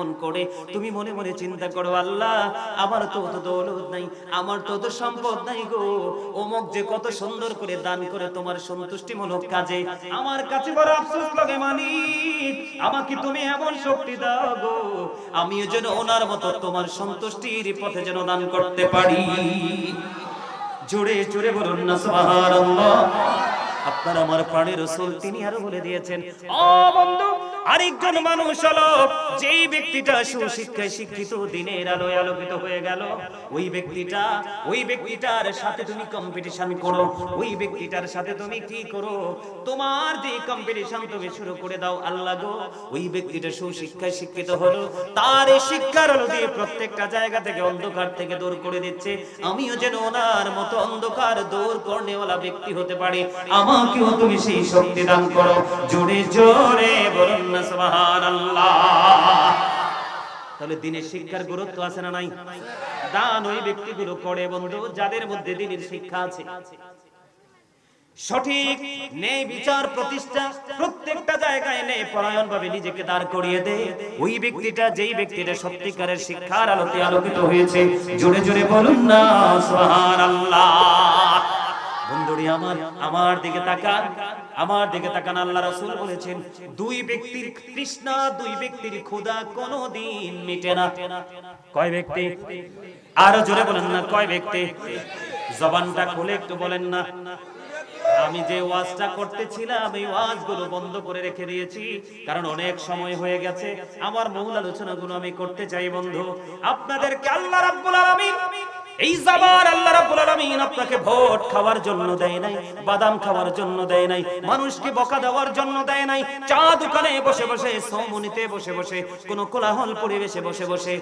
মন করে তুমি মনে মনে চিন্তা করো, আল্লাহ আমার তো অত দৌলত নাই, আমার তো অত সম্পদ নাই গো, অমুক যে কত সুন্দর করে দান করে তোমার সন্তুষ্টিমূলক কাজে, আমার কাছে বড় আফসোস লাগে মালিক, আমাকে তুমি এমন শক্তি দাও গো, আমিও যেন ওনার মতো তোমার সন্তুষ্টির পথে যেন দান করতে পারি। জোরে জোরে বলুন না সুবহানাল্লাহ। আপনার আমার প্রাণের রাসূল তিনি আরো বলে দিয়েছেন, ও বন্ধু, আরেকজন মানুষ হলো যেই ব্যক্তিটা সুশিক্ষায় শিক্ষিত, দিনের আলোয় আলোকিত হয়ে গেল, ওই ব্যক্তিটার সাথে তুমি কম্পিটিশন করো, ওই ব্যক্তিটার সাথে তুমি কি করো, তোমার যে কম্পিটিশন তুমি শুরু করে দাও, আল্লাহ গো ওই ব্যক্তিটা সুশিক্ষায় শিক্ষিত হলো, তার এই শিক্ষার আলো দিয়ে প্রত্যেকটা জায়গা থেকে অন্ধকার থেকে দূর করে দিচ্ছে, আমিও যেন ওনার মতো অন্ধকার দূর করনেওয়ালা ব্যক্তি হতে পারি, আমাকেও তুমি সেই শক্তি দান করো। জোরে জোরে বলুন না সুবহানাল্লাহ। তাহলে দিনের শিক্ষার গুরুত্ব আছে না নাই? দান ওই ব্যক্তিগুলো করে বন্ধু যাদের মধ্যে দিনের শিক্ষা আছে, সঠিক ন্যায় বিচার প্রতিষ্ঠা প্রত্যেকটা জায়গায় ন্যায় পরায়ণ ভাবে নিজেকে দাঁড় করিয়ে দেয় ওই ব্যক্তিটা, যেই ব্যক্তিটা সত্যিকারের শিক্ষার আলোতে আলোকিত হয়েছে। জোরে জোরে বলুন না সুবহানাল্লাহ। বন্ধুরি আমার দিকে তাকান, আমার দিকে তাকান। আল্লাহ রাসূল বলেছেন, দুই ব্যক্তির তৃষ্ণা, দুই ব্যক্তির ক্ষুধা কোনদিন মিটে না। কয় ব্যক্তি? আরো জোরে বলেন না, কয় ব্যক্তি? জবানটা খুলে একটু বলেন না। আমি যে ওয়াজটা করতেছিলাম এই ওয়াজগুলো বন্ধ করে রেখে দিয়েছি, কারণ অনেক সময় হয়ে গেছে, আমার মূল আলোচনাগুলো আমি করতে চাই বন্ধু। আপনাদেরকে আল্লাহ রাব্বুল আলামিন এই জবান আল্লাহ রাব্বুল আলামিন আপনাকে ভোট খাওয়ার জন্য দেয় নাই, বাদাম খাওয়ার জন্য দেয় নাই, মানুষকে বকা দেওয়ার জন্য দেয় নাই, চা দোকানে বসে বসে, সমুনিতে বসে বসে, কোন কোলাহল পরিবেশে বসে বসে,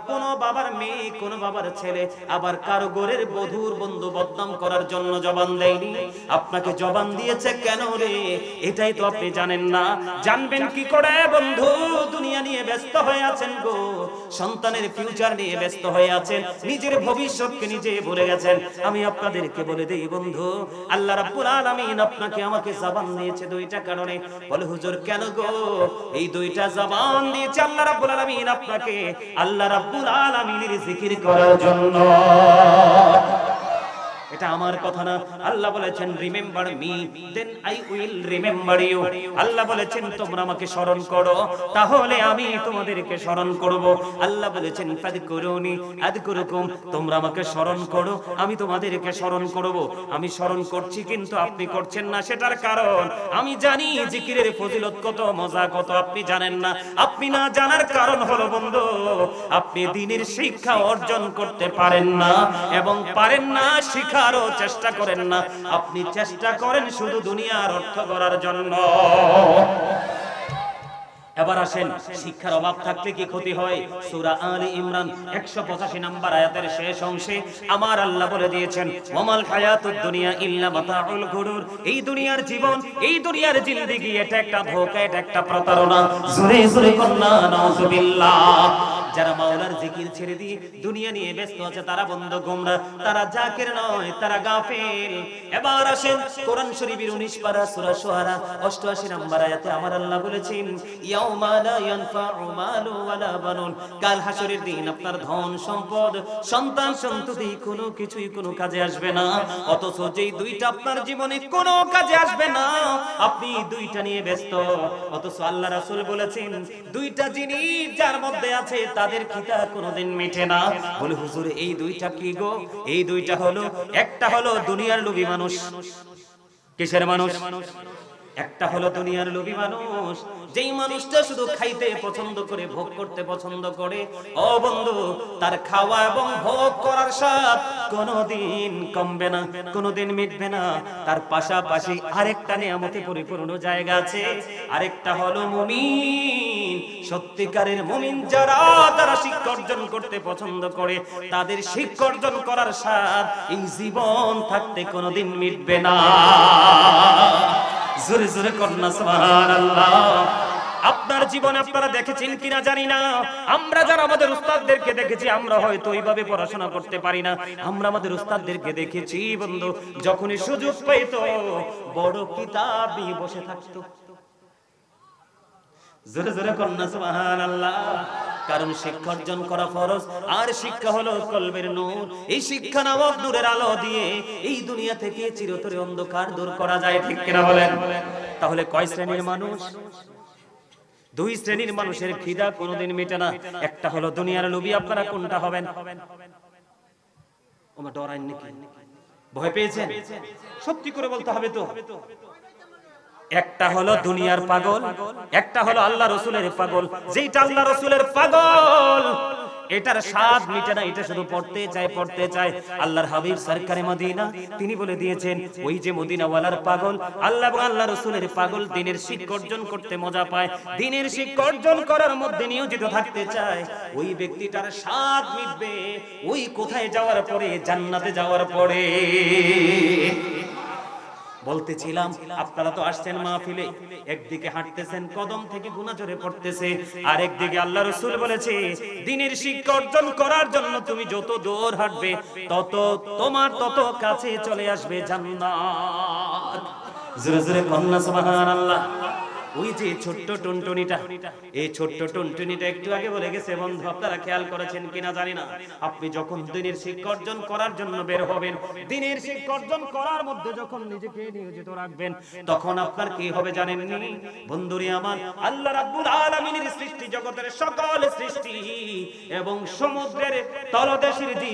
কোন বাবার মেয়ে, কোন বাবার ছেলে, আবার কারো ঘরের বধূর বন্ধু বদনাম করার জন্য জবান দেয়নি। আপনাকে জবান দিয়েছে কেন রে? এটাই তো আপনি জানেন না। জানবেন কি করে বন্ধু? দুনিয়া নিয়ে ব্যস্ত হয়ে আছেন গো, সন্তানের ফিউচার নিয়ে ব্যস্ত হয়ে আছেন, নিজের ভবিষ্যৎকে নিজে ভুলে গেছেন। আমি আপনাদেরকে বলে দেই বন্ধু, আল্লাহ রাব্বুল আলামিন আপনাকে আমাকে জবান দিয়েছে দুইটা কারণে। বলে হুজুর কেন গো? এই দুইটা জবান দিয়েছে আল্লাহ রাব্বুল আলামিন আপনাকে আল্লাহ রাব্বুল আলামিনের জিকির করার জন্য। এটা আমার কথা না, আল্লাহ বলেছেন remember me then I will remember you. Allah বলেছেন তোমরা আমাকে স্মরণ করো, তাহলে আমি তোমাদেরকে স্মরণ করব। আল্লাহ বলেছেন ফাযকুরুনি আযকুরুকুম, তোমরা আমাকে স্মরণ করো, আমি তোমাদেরকে স্মরণ করব। আমি স্মরণ করছি কিন্তু আপনি করছেন না, সেটার কারণ আমি জানি জিকিরের ফজিলত কত, মজা কত, আপনি জানেন না। আপনি না জানার কারণ হলো বন্ধু, আপনি দ্বীনের শিক্ষা অর্জন করতে পারেন না, এবং পারেন না শিক্ষা আরো চেষ্টা করেন না, আপনি চেষ্টা করেন শুধু দুনিয়ার অর্থ করার জন্য। এবার আসেন, শিক্ষার অভাব থাকলে কি ক্ষতি হয়? সূরা আলে ইমরান 185 নম্বর আয়াতের শেষ অংশে আমার আল্লাহ বলে দিয়েছেন, ওয়ামাল হায়াতুদ দুনিয়া ইল্লা মাতাউল গুরুর। এই দুনিয়ার জীবন, এই দুনিয়ার জিন্দেগি, এটা একটা ধোঁকা, এটা একটা প্রতারণা। জোরে জোরে কন্না নাউযুবিল্লাহ। যারা মাওলার জিকির ছেড়ে দিয়ে দুনিয়া নিয়ে ব্যস্ত আছে তারা বন্ধ গোমরা, তারা জাকির নয়, তারা গাফেল। এবার আসেন কোরআন শরীফের 19 পারা সূরা শুআরা 88 নম্বর আয়াতে আমার আল্লাহ বলেছেন, ইয়াউমা লা ইয়ানফাউ মালু ওয়ালা বানুন। কাল হাসরের দিন আপনার ধন সম্পদ, সন্তান সন্ততি কোনো কিছুই কোনো কাজে আসবে না। অথচ যেই দুইটা আপনার জীবনে কোনো কাজে আসবে না, আপনি দুইটা নিয়ে ব্যস্ত। অথচ আল্লাহ রাসূল বলেছেন দুইটা জিনিস যার মধ্যে আছে তাদের খিদা কোনোদিন মিটে না। বলে হুজুর এই দুইটা কি গো? এই দুইটা হলো, একটা হলো দুনিয়ার লোভী মানুষ। কিসের মানুষ? একটা হলো দুনিয়ার লোভী মানুষ, যেই মানুষটা শুধু খাইতে পছন্দ করে, ভোগ করতে পছন্দ করে, ও বন্ধু তার খাওয়া এবং ভোগ করার স্বাদ কোনোদিন কমবে না, কোনোদিন মিটবে না। তার পাশাপাশি আরেকটা নিয়ামতে পরিপূর্ণ জায়গা আছে, আরেকটা হলো মুমিন। সত্যিকারের মুমিন যারা, তারা শিক্ষা অর্জন করতে পছন্দ করে, তাদের শিক্ষা অর্জন করার স্বাদ এই জীবন থাকতে কোনোদিন মিটবে না। জোরে জোরে কন্না সুবহানাল্লাহ। আপনার জীবনে আপনারা দেখেছেন কিনা জানি না, আমরা যারা আমাদের উস্তাদদেরকে দেখেছি, আমরা হয়তো ওইভাবে পড়াশোনা করতে পারি না, আমরা আমাদের উস্তাদদেরকে দেখেছি বন্ধু যখনই সুযোগ পাইতো বড় কিতাব নিয়ে বসে থাকতো। জোরে জোরে কন্যা সুবহানাল্লাহ। কারণ শিক্ষা অর্জন করা ফরজ, আর শিক্ষা হলো কলবের নূর। এই শিক্ষা নামক নূরের আলো দিয়ে এই দুনিয়া থেকে চিরতরে অন্ধকার দূর করা যায়, ঠিক কিনা বলেন? তাহলে কয় শ্রেণীর মানুষ? দুই শ্রেণীর মানুষের খিদা কোনোদিন মিটে না। একটা হলো দুনিয়ার লোভী, আপনারা কোনটা হবেন? ওমা ডরাইন নাকি? ভয় পেয়েছেন? সত্যি করে বলতে হবে তো। একটা হলো দুনিয়ার পাগল, একটা হলো আল্লাহ রাসূলের পাগল। যেটা আল্লাহ রাসূলের পাগল, এটার স্বাদ মিটে না, এটা শুধু পড়তে চায়। আল্লাহর হাবিব সরকারে মদিনা তিনি বলে দিয়েছেন, ওই যে মদিনাওয়ালার পাগল, আল্লাহ এবং আল্লাহ রাসূলের পাগল দিনের শিক্ষা অর্জন করতে মজা পায়, দিনের শিক্ষা অর্জন করার মধ্যে নিয়োজিত থাকতে চায়। ওই ব্যক্তিটার স্বাদ মিটবে ওই কোথায় যাওয়ার পরে? জান্নাতে যাওয়ার পরে। বলতেছিলাম আপনারা তো আসছেন মাহফিলে, একদিকে হাঁটতেছেন কদম থেকে গুনাহ ঝরে পড়তেছে, আর একদিকে আল্লাহ রাসূল বলেছে দ্বীনের শিক্ষা অর্জন করার জন্য তুমি যত দূর হাঁটবে তত কাছে চলে আসবে জান্নাত। জোরে জোরে কন্যা সুবহানাল্লাহ। ওই যে ছোট্ট টুনটুনিটা, এই ছোট্ট টুনটুনিটা একটু আগে বলে গেছে, বন্ধু আপনারা খেয়াল করেছেন কিনা জানি না, আপনি যখন দ্বীনের শিক্ষা অর্জন করার জন্য বের হবেন, দ্বীনের শিক্ষা অর্জন করার মধ্যে যখন নিজেকে নিয়োজিত রাখবেন, তখন আপনার কি হবে জানেননি বন্ধুরে আমার? আল্লাহ রাব্বুল আলামিনের সৃষ্টি জগতের সকল সৃষ্টি এবং সমুদ্রের তলদেশের যে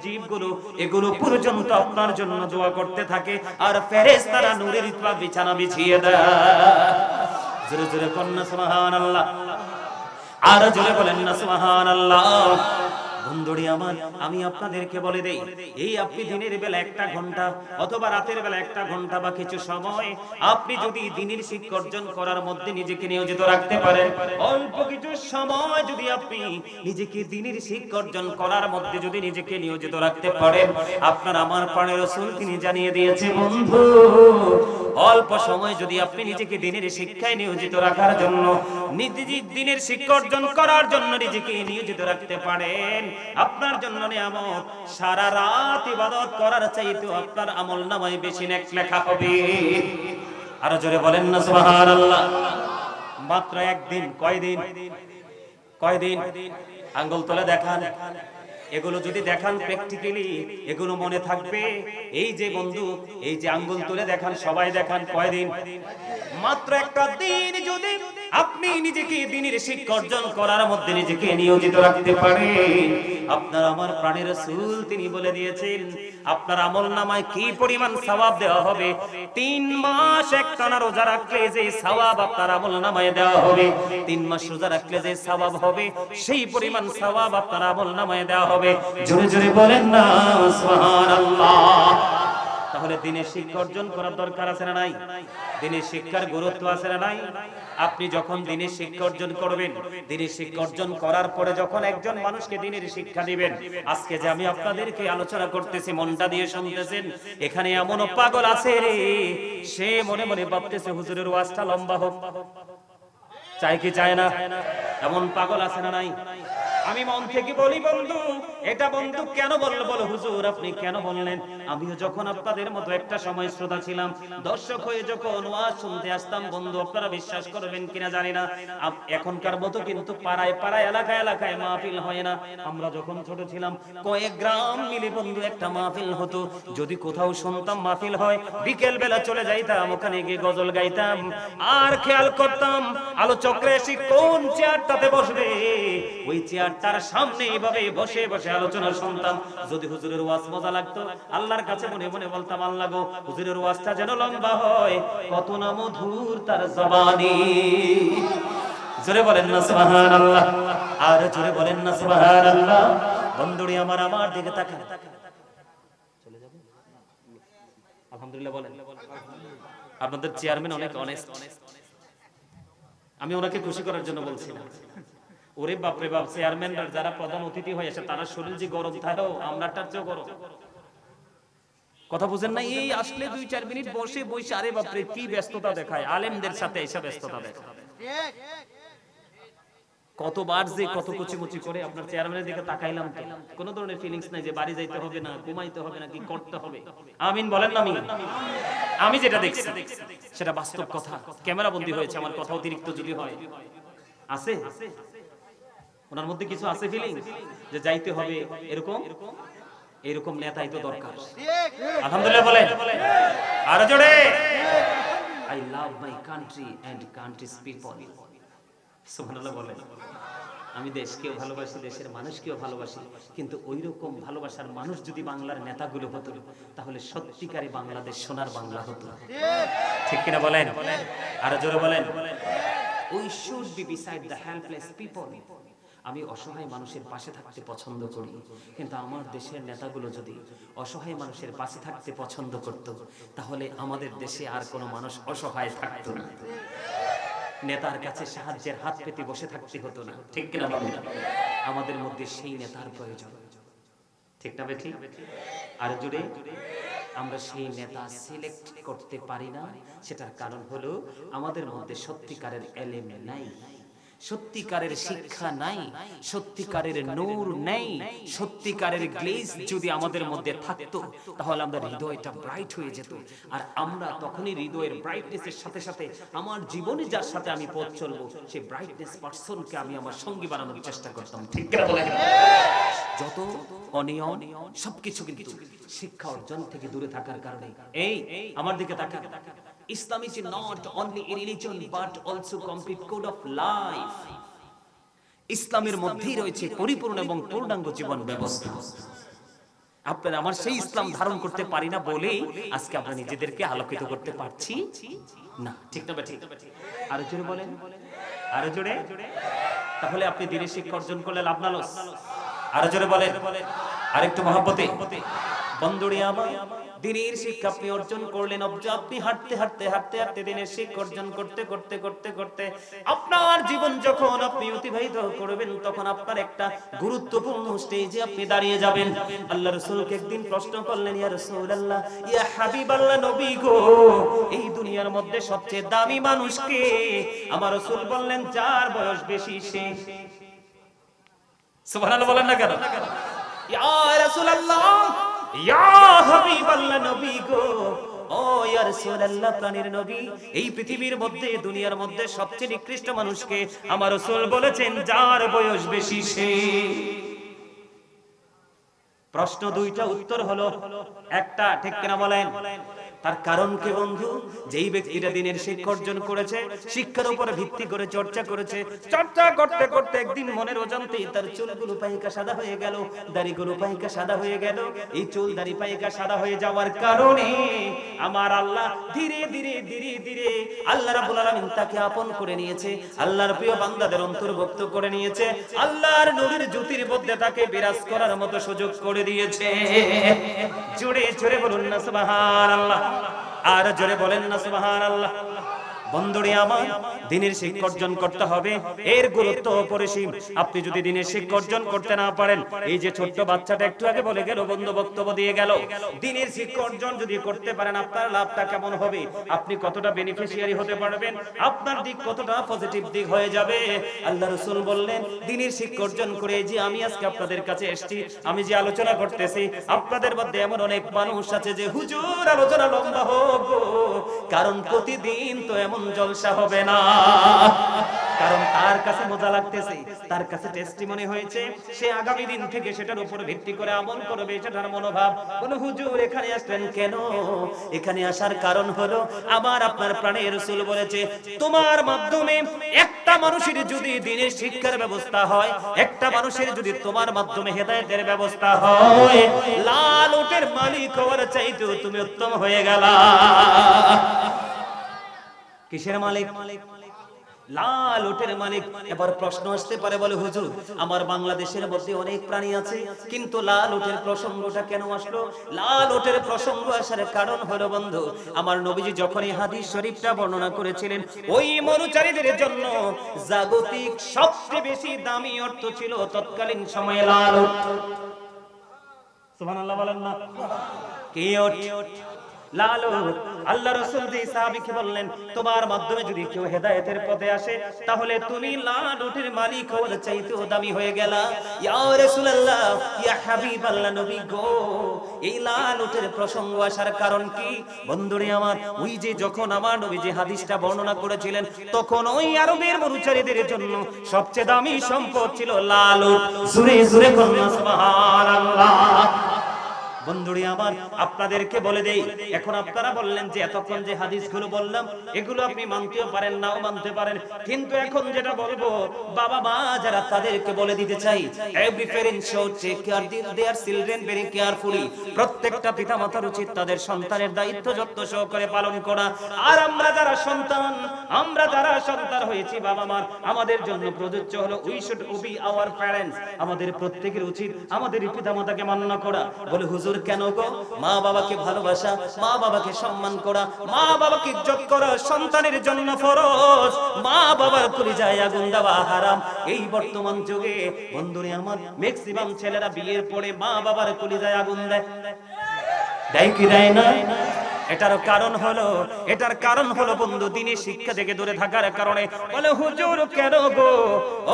জীবগুলো, এগুলো পর্যন্ত আপনার জন্য দোয়া করতে থাকে, আর ফেরেশতারা নূরের ইতবা বিছানা বিছিয়ে দেয়। জোরে জোরে কন্যা সুবহানাল্লাহ, আর জোরে বলেন না সুবহানাল্লাহ। বন্ধুরি আমার, আমি আপনাদেরকে বলে দেই, এই আপনি দিনের বেলা 1 ঘন্টা অথবা রাতের বেলা 1 ঘন্টা বা কিছু সময় আপনি যদি দিনের শিক্ষা অর্জন করার মধ্যে নিজেকে নিয়োজিত রাখতে পারেন, অল্প কিছু সময় যদি আপনি নিজেকে দিনের শিক্ষা অর্জন করার মধ্যে যদি নিজেকে নিয়োজিত রাখতে পারেন, আপনার আমার প্রাণের রাসূল তিনি জানিয়ে দিয়েছে, বন্ধু অল্প সময় যদি আপনি নিজেকে দিনের শিক্ষায় নিয়োজিত রাখার জন্য, নিজে দিনের শিক্ষা অর্জন করার জন্য নিজেকে নিয়োজিত রাখতে পারেন, আপনার জন্য নিয়ামত সারা রাত ইবাদত করার চাইতে আপনার আমলনামায় বেশি নেক লেখা হবে। আর জোরে বলেন না সুবহানাল্লাহ। মাত্র একদিন, কয়দিন আঙ্গুল তুলে দেখান, এগুলো যদি দেখান প্র্যাকটিক্যালি এগুলো মনে থাকবে। এই যে বন্ধু, এই যে আঙ্গুল তুলে দেখান, সবাই দেখান, কয়দিন? মাত্র একটা দিন যদি আপনি নিজেকে দ্বীনের শিক্ষা অর্জন করার মধ্যে নিজেকে নিয়োজিত রাখতে পারেন, আপনার আমার প্রাণের রাসূল তিনি বলে দিয়েছেন আপনার আমলনামায় কি পরিমাণ সওয়াব দেওয়া হবে। 3 মাস একটানা রোজা রাখলে যে সওয়াব আপনার আমলনামায় দেওয়া হবে, 3 মাস রোজা রাখলে যে সওয়াব হবে, সেই পরিমাণ সওয়াব আপনার আমলনামায় দেওয়া হবে। জোরে জোরে বলেন না সুবহানাল্লাহ। তাহলে দ্বীনের শিক্ষা অর্জন করার দরকার আছে না নাই? দ্বীনের শিক্ষার গুরুত্ব আছে না নাই? আপনি যখন দ্বীনের শিক্ষা অর্জন করবেন, দ্বীনের শিক্ষা অর্জন করার পরে যখন একজন মানুষকে দ্বীনের শিক্ষা দিবেন, আজকে যে আমি আপনাদেরকে আলোচনা করতেছি মনটা দিয়ে শুনতেছেন, এখানে এমন পাগল আছে রে, সে মনে মনে ভাবতেছে হুজুরের ওয়াজটা লম্বা হোক, চাই কি চায় না? এমন পাগল আছে না নাই? আমি মন থেকে বলি বন্ধু, এটা বন্ধু কেন বললো বলো হুজুর আপনি কেন বললেন? আমিও যখন আপনাদের মতো একটা সময় শ্রোতা ছিলাম, দর্শক হয়ে যখন ওয়াজ শুনতে আসতাম, বন্ধু আপনারা বিশ্বাস করবেন কিনা জানি না, এখনকার মতো কিন্তু পাড়ায় পাড়ায় এলাকায় এলাকায় মাহফিল হয় না। আমরা যখন ছোট ছিলাম কয়েক গ্রাম মিলে বন্ধু একটা মাহফিল হতো। যদি কোথাও শুনতাম মাহফিল হয়, বিকেল বেলা চলে যাইতাম, ওখানে গিয়ে গজল গাইতাম, আর খেয়াল করতাম আলোচকরা এসে কোন চেয়ারটাতে বসবে, ওই চেয়ারটার সামনে এইভাবে বসে বসে আলোচনা শুনতাম। যদি হুজুরের ওয়াজ মজা লাগতো, আল্লাহর কাছে মনে মনে বলতাম, আল্লাহ গো হুজুরের ওয়াজটা যেন লম্বা হয়, কত না মধুর তার জবানি। জোরে বলেন না সুবহানাল্লাহ, আর জোরে বলেন না সুবহানাল্লাহ। বন্ধুরি আমার দিকে তাকান, চলে যাবে আলহামদুলিল্লাহ বলেন। আপনাদের চেয়ারম্যান অনেক অনেস্ট, আমি ওনাকে খুশি করার জন্য বলছি না। ওরে বাপ রে বাপ, চেয়ারম্যানরা যারা প্রধান অতিথি হয়ে আসে তারা শরীর যে গরম থাকেও আমরা তার চেয়েও গরম। কথা বুঝেন না? এই আসলে 2-4 মিনিট বসে বসে আরে বাপ রে কি ব্যস্ততা দেখায়, আলেমদের সাথে এসব ব্যস্ততা দেখায়। কতবার যে কত কুচিমুচি করে আপনার চেয়ারম্যানের দিকে তাকাইলাম, তো কোনো ধরনের ফিলিংস নাই যে বাড়ি যাইতে হবে না, ঘুমাইতে হবে না, কি করতে হবে। আমিন বলেন না? আমি যেটা দেখছি সেটা বাস্তব কথা, ক্যামেরা বন্দী হয়েছে, আমার কথা অতিরিক্ত যদি হয় আছে? ওনার মধ্যে কিছু আছে ফিলিং যে যাইতে হবে এরকম? এরকম নেতাই তো দরকার। আলহামদুলিল্লাহ বলেন আরো জোরে। I love my country and country's people. সুবহানাল্লাহ বলেন। আমি দেশকেও ভালোবাসি, দেশের মানুষকেও ভালোবাসি, কিন্তু ওই রকম ভালোবাসার মানুষ যদি বাংলার নেতাগুলো হতো তাহলে সত্যিকারে বাংলাদেশ সোনার বাংলা হতো। ঠিক কিনা বলেন? আরো জোরে বলেন। We should be beside the helpless people. আমি অসহায় মানুষের পাশে থাকতে পছন্দ করি, কিন্তু আমার দেশের নেতাগুলো যদি অসহায় মানুষের পাশে থাকতে পছন্দ করত তাহলে আমাদের দেশে আর কোনো মানুষ অসহায় থাকতো না, নেতার কাছে সাহায্যের হাত পেতে বসে থাকতে হতো না। ঠিক কিনা বলেন? আমাদের মধ্যে সেই নেতার প্রয়োজন। ঠিক না বেঠিক? আর জুড়ে আমরা সেই নেতা সিলেক্ট করতে পারি না, সেটার কারণ হলো আমাদের মধ্যে সত্যিকারের এলেম নাই, সত্যিকারের শিক্ষা নাই, সত্যিকারের নূর নেই। সত্যিকারের গ্লেজ যদি আমাদের মধ্যে থাকতো তাহলে আমাদের হৃদয়টা ব্রাইট হয়ে যেত, আর আমরা তখনই হৃদয়ের ব্রাইটনেসের সাথে সাথে আমার জীবনে যার সাথে আমি পথ চলবো সেই ব্রাইটনেস পারসনকে আমি আমার সঙ্গী বানানোর চেষ্টা করতাম। ঠিক না বলেন? যত অনিয়ম সবকিছু কিন্তু শিক্ষা অর্জন থেকে দূরে থাকার কারণে। এই আমার দিকে তাকান, Islam is not only a religion but also complete code of life. ইসলামের মধ্যেই রয়েছে পরিপূর্ণ এবং পূর্ণাঙ্গ জীবন ব্যবস্থা। আপনারা আমার সেই ইসলাম ধারণ করতে পারি না বলেই আজকে আমরা নিজেদেরকে আলোকিত করতে পারছি না। ঠিক না ঠিক? আরো জোরে বলেন, আরো জোরে। তাহলে আপনি দিনের শিক্ষা অর্জন করলে লাভ না লস? আরো জোরে বলেন, আরেকটু মহব্বতে। বন্ধুরে আমার, দিনের শিক্ষা আপনি অর্জন করলেন, আপনি হাঁটতে হাঁটতে হাঁটতে হাঁটতে দিনের শিক্ষা অর্জন করতে করতে করতে করতে আপনার জীবন যখন আপনি অতিবাহিত করবেন তখন আপনার একটা গুরুত্বপূর্ণ স্টেজে আপনি দাঁড়িয়ে যাবেন। আল্লাহ রাসূলকে একদিন প্রশ্ন করলেন, ইয়া রাসূলুল্লাহ, ইয়া হাবিবাল্লাহ, নবী গো, এই দুনিয়ার মধ্যে সবচেয়ে দামি মানুষ কে? আমার রাসূল বললেন, যার বয়স বেশি সে। সুবহানাল্লাহ বলেন না কেন? ইয়া রাসূলুল্লাহ, ইয়া হাবিবাল্লাহ, নবী গো, ও ইয়া রাসূলুল্লাহ, প্রাণের নবী, এই পৃথিবীর মধ্যে দুনিয়ার মধ্যে সবচেয়ে নিকৃষ্ট মানুষকে? আমার রাসূল বলেছেন, যার বয়স বেশি সে। প্রশ্ন দুইটা, উত্তর হলো একটা। ঠিক কিনা বলেন? তার কারণ কি বন্ধু? যেই ব্যক্তিটা দিনের শিক্ষা অর্জন করেছে, শিক্ষার উপর ভিত্তি করে চর্চা করেছে, চর্চা করতে করতে একদিন মনের অজান্তেই তার চুলগুলো পাইকা সাদা হয়ে গেল, দাড়িগুলো পাইকা সাদা হয়ে গেল। এই চুল দাড়ি পাইকা সাদা হয়ে যাওয়ার কারণে আমার আল্লাহ ধীরে ধীরে ধীরে ধীরে আল্লাহ রাব্বুল আলামিন তাকে আপন করে নিয়েছে, আল্লাহর প্রিয় বান্দাদের অন্তর্ভুক্ত করে নিয়েছে, আল্লাহর নূরের জ্যোতির মধ্যে তাকে বিরাজ করার মতো সুযোগ করে দিয়েছে। জোরে জোরে বলুন না সুবহানাল্লাহ, আর জোরে বলেন না সুবহানাল্লাহ। বন্ধুরে আমার, দিনের শিক্ষা অর্জন করতে হবে, এর গুরুত্ব অপরিসীম। আপনি যদি দিনের শিক্ষা অর্জন করতে না পারেন, এই যে ছোট্ট বাচ্চাটা একটু আগে বলে গেল, বন্ধু বক্তব্য দিয়ে গেল, দিনের শিক্ষা অর্জন যদি করতে পারেন আপনার লাভটা কেমন হবে, আপনি কতটা বেনিফিশিয়ারি হতে পারবেন, আপনার দিক কতটা পজিটিভ দিক হয়ে যাবে। আল্লাহ রাসূল বললেন, দিনের শিক্ষা অর্জন করে যে আমি আজকে আপনাদের কাছে এসেছি, আমি যে আলোচনা করতেছি, আপনাদের মধ্যে এমন অনেক মানুষ আছে যে হুজুর আলোচনা লম্বা হোক, কারণ প্রতিদিন তো এমন জলসা হবে না, কারণ তার কাছে মজা লাগতেছে, তার কাছে টেস্টিমনি হয়েছে, সে আগামী দিন থেকে সেটার উপর ভিত্তি করে আমল করবে, সেটার মনোভাব। বলে হুজুর এখানে আসলেন কেন? এখানে আসার কারণ হলো আমার আপনার প্রাণের রাসূল বলেছে, তোমার মাধ্যমে একটা মানুষের যদি দিনের শিক্ষার ব্যবস্থা হয়, একটা মানুষের যদি তোমার মাধ্যমে হেদায়েতের ব্যবস্থা হয়, লাল উটের মালিক হওয়ার চাইতেও তুমি উত্তম হয়ে গেলা। কিসের মালিক? লাল উটের মালিক। এবার প্রশ্ন আসতে পারে, বলে হুজুর আমার বাংলাদেশের মধ্যে অনেক প্রাণী আছে, কিন্তু লাল উটের প্রসঙ্গটা কেন আসলো? লাল উটের প্রসঙ্গ আসার কারণ হলো বন্ধু, আমার নবীজি যখন এই হাদিস শরীফটা বর্ণনা করেছিলেন, ওই মরুচারীদের জন্য জাগতিক সবচেয়ে বেশি দামি অর্থ ছিল তৎকালীন সময়ে লাল উট। সুবহানাল্লাহ বলেন না? কি উট? লাল উট। আল্লাহ রাসূল যে সাহাবীকে বললেন তোমার মাধ্যমে যদি কেউ হেদায়েতের পথে আসে তাহলে তুমি লাল উটের মালিক হওয়ার চাইতেও দামি হয়ে গেলা। ইয়া রাসূলুল্লাহ, ইয়া হাবিবাল্লাহ, নবী গো, এই লাল উটের প্রসঙ্গ আসার কারণ কি? বন্ধুরে আমার, ওই যে যখন আমার নবী যে হাদিসটা বর্ণনা করেছিলেন তখন ওই আরবের মরুচারীদের জন্য সবচেয়ে দামি সম্পদ ছিল লাল উট। জোরে জোরে কন্যা সুবহানাল্লাহ। বন্ধুরে আমার, আপনাদেরকে বলে দেই, এখন আপনারা বললেন যে এতক্ষণ যে হাদিসগুলো বললাম এগুলো আপনি মানতেও পারেন নাও মানতে পারেন, কিন্তু এখন যেটা বলবো বাবা মা যারা তাদেরকে বলে দিতে চাই, every parent should take care their children very carefully. প্রত্যেকটা পিতামাতার উচিত তাদের সন্তানের দায়িত্ব যত্ন সহকারে পালন করা। আর আমরা যারা সন্তান হয়েছি বাবা মা, আমাদের জন্য প্রযোজ্য হলো we should Obi our parents. আমাদের প্রত্যেকের উচিত আমাদের পিতামাতাকে মান্য করা। বলে হুজুর কেন গো? মা বাবাকে ভালোবাসা, মা বাবাকে সম্মান করা, মা বাবাকে ইজ্জত করা সন্তানের জন্য ফরজ। মা বাবার কলিজায় আগুন দেওয়া হারাম। এই বর্তমান যুগে বন্ধুরে আমার ম্যাক্সিমাম ছেলেরা বিয়ের পরে মা বাবার কলিজায় আগুন দেয়, দেয় কি দেয় না? এটার কারণ হলো বন্ধু দিনের শিক্ষা থেকে দূরে থাকার কারণে। বলে হুজুর কেন গো?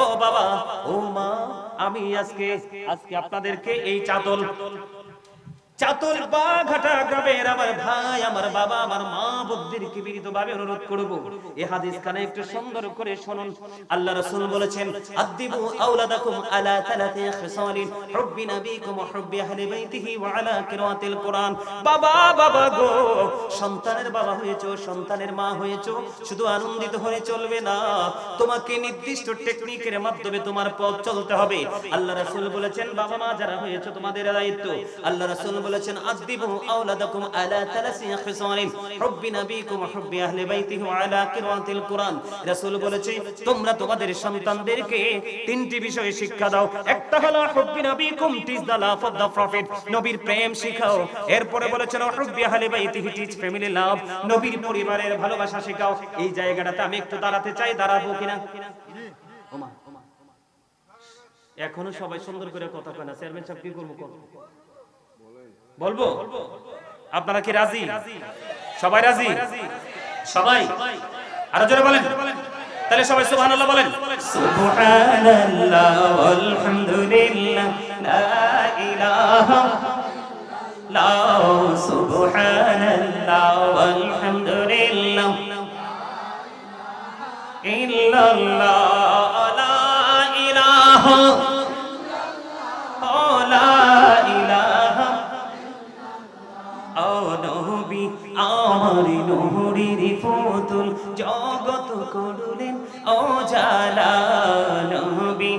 ও বাবা, ও মা, আমি আজকে আপনাদেরকে এই চাতল বাঘাটা গ্রামের আমার ভাই, আমার বাবা, আমার মা বুদ্ধিরকে বিনীতভাবে অনুরোধ করব, এই হাদিস কানে একটু সুন্দর করে শুনুন। আল্লাহ রাসূল বলেছেন, আদিবু আওলাদাকুম আলা তালাতি খিসালিন হুব্বি নাবিকুম ওয়া হুব্বি আহলি বাইতিহি ওয়া আলা কিরাতিল কুরআন। বাবা গো, সন্তানের বাবা হয়েছো, সন্তানের মা হয়েছো, শুধু আনন্দিত হয়ে চলবে না, তোমাকে নির্দিষ্ট টেকনিকের মাধ্যমে তোমার পথ চলতে হবে। আল্লাহ রাসূল বলেছেন বাবা মা যারা হয়েছো তোমাদের দায়িত্ব। আল্লাহ রাসূল বলেছেন, আদিবু আওলাদাকুম আলা তালাসি খিসালিন হুব্বি নাবিকুম ওয়া হুব্বি আহলি বাইতিহি ওয়া আলা কিরাতিল কুরআন। রাসূল বলেছে তোমরা তোমাদের সন্তানদেরকে তিনটি বিষয়ে শিক্ষা দাও। একটা হলো হুব্বি নাবিকুম, teach the love of the prophet, নবীর প্রেম শিখাও। এরপরে বলেছেন হুব্বি আহলি বাইতিহি, টিচ ফ্যামিলি লাভ, নবীর পরিবারের ভালোবাসা শেখাও। এই জায়গাটাতে আমি একটু দাঁড়াতে চাই, দাঁড়াবো কিনা? ওমা এখনো সবাই সুন্দর করে কথা কয় না। চেয়ারম্যান সাহেব কি করবো? বলবো? আপনারা কি রাজি? সবাই রাজি? সবাই আরো জোরে বলেন। তাহলে সবাই সুবহানাল্লাহ বলেন। সুবহানাল্লাহ আলহামদুলিল্লাহ লা ইলাহা ইল্লাল্লাহ, সুবহানাল্লাহ আলহামদুলিল্লাহ ইল্লাল্লাহ, লা ইলাহা আমার নহরির পুতুল জগত করলেন উজালা। নবী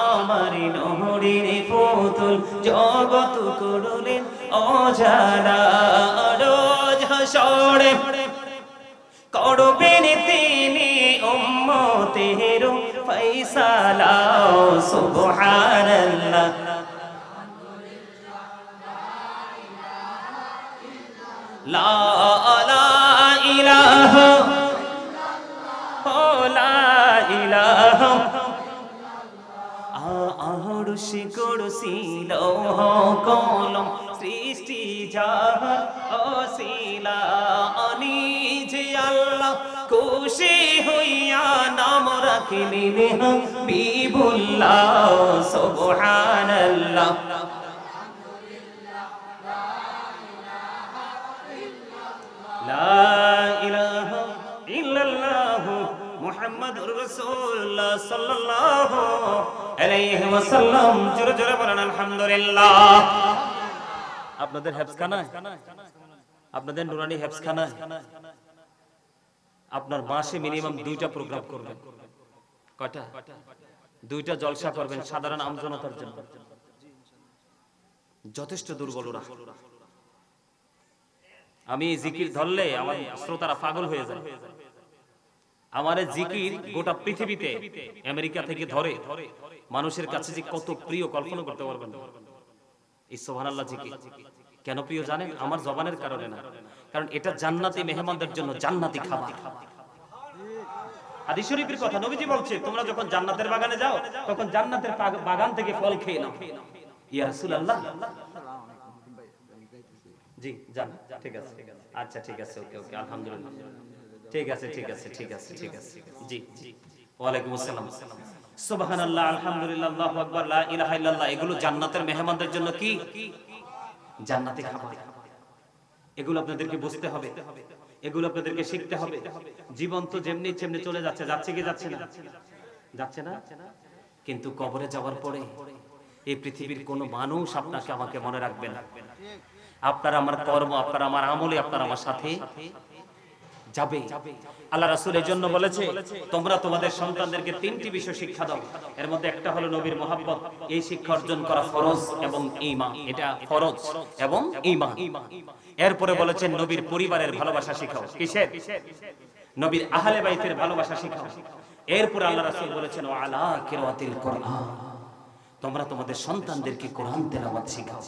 আমার নহরির পুতুল জগত করলেন উজালা। রোজ হাসরে করবেন তিনি উম্মতের ফয়সালা। সুবহানাল্লাহ লা ইলাহা ইল্লাল্লাহ। আরশে কুরসি লৌহ কলম সৃষ্টি যাহার ওসিলা। নিজে আল্লাহ খুশি হইয়া নাম রাখিলেন হাবিবুল্লাহ। সুবহানাল্লাহ লা ইলাহা ইল্লাল্লাহ মুহাম্মাদুর রাসূলুল্লাহ সাল্লাল্লাহু আলাইহি ওয়াসাল্লাম। জোরে জোরে বলেন আলহামদুলিল্লাহ। আপনাদের হেফজখানা, আপনাদের নুরানি হেফজখানা আপনার মাসে মিনিমাম 2টা প্রোগ্রাম করবেন। কয়টা? 2টা জলসা করবেন সাধারণ আমজনতার জন্য। যথেষ্ট দুর্বল ওরা। আমি জিকির ধরলে আমার শ্রোতারা পাগল হয়ে যায়। আমার জিকির গোটা পৃথিবীতে আমেরিকা থেকে ধরে মানুষের কাছে যে কত প্রিয় কল্পনা করতে পারবেন। এই সুবহানাল্লাহ জিকির কেন প্রিয় জানেন? আমার জবানের কারণে না, কারণ এটা জান্নাতি মেহমানদের জন্য জান্নাতি খাবার। হাদিস শরীফের কথা, নবীজি বলছে তোমরা যখন জান্নাতের বাগানে যাও তখন জান্নাতের বাগান থেকে ফল খেয়ে নাও। ইয়া রাসূলুল্লাহ জি যান, ঠিক আছে, আচ্ছা ঠিক আছে, ওকে ওকে, আলহামদুলিল্লাহ, ঠিক আছে ঠিক আছে ঠিক আছে ঠিক আছে, জি জি, ওয়ালাইকুম আসসালাম, সুবহানাল্লাহ, আলহামদুলিল্লাহ, আল্লাহু আকবার, লা ইলাহা ইল্লাল্লাহ। এগুলো জান্নাতের মেহমানদের জন্য কি জান্নাতি খাবার। এগুলো আপনাদেরকে বুঝতে হবে, এগুলো আপনাদেরকে শিখতে হবে। জীবন তো যেমনি তেমনি চলে যাচ্ছে, যাচ্ছে কি যাচ্ছে না, যাচ্ছে না, কিন্তু কবরে যাওয়ার পরে এই পৃথিবীর কোনো মানুষ আপনাকে আমাকে মনে রাখবে না। আপনার আমার কর্ম, আপনার আমার আমলে, আপনার আমার সাথে যাবে। আল্লাহ রাসূল এই জন্য বলেছে, তোমরা তোমাদের সন্তানদেরকে তিনটি বিষয় শিক্ষা দাও। এর মধ্যে একটা হলো নবীর মহব্বত। এই শিক্ষা অর্জন করা ফরজ এবং ঈমান, এটা ফরজ এবং ঈমান। এরপরে বলেছেন নবীর পরিবারের ভালোবাসা শিখাও। কিসের? নবীর আহলে বাইতের ভালোবাসা শিখাও। এরপর আল্লাহ রাসূল বলেছেন ওয়া আলা কিরাতিল কোরআন, তোমরা তোমাদের সন্তানদেরকে কোরআন তেলাওয়াত শিখাও।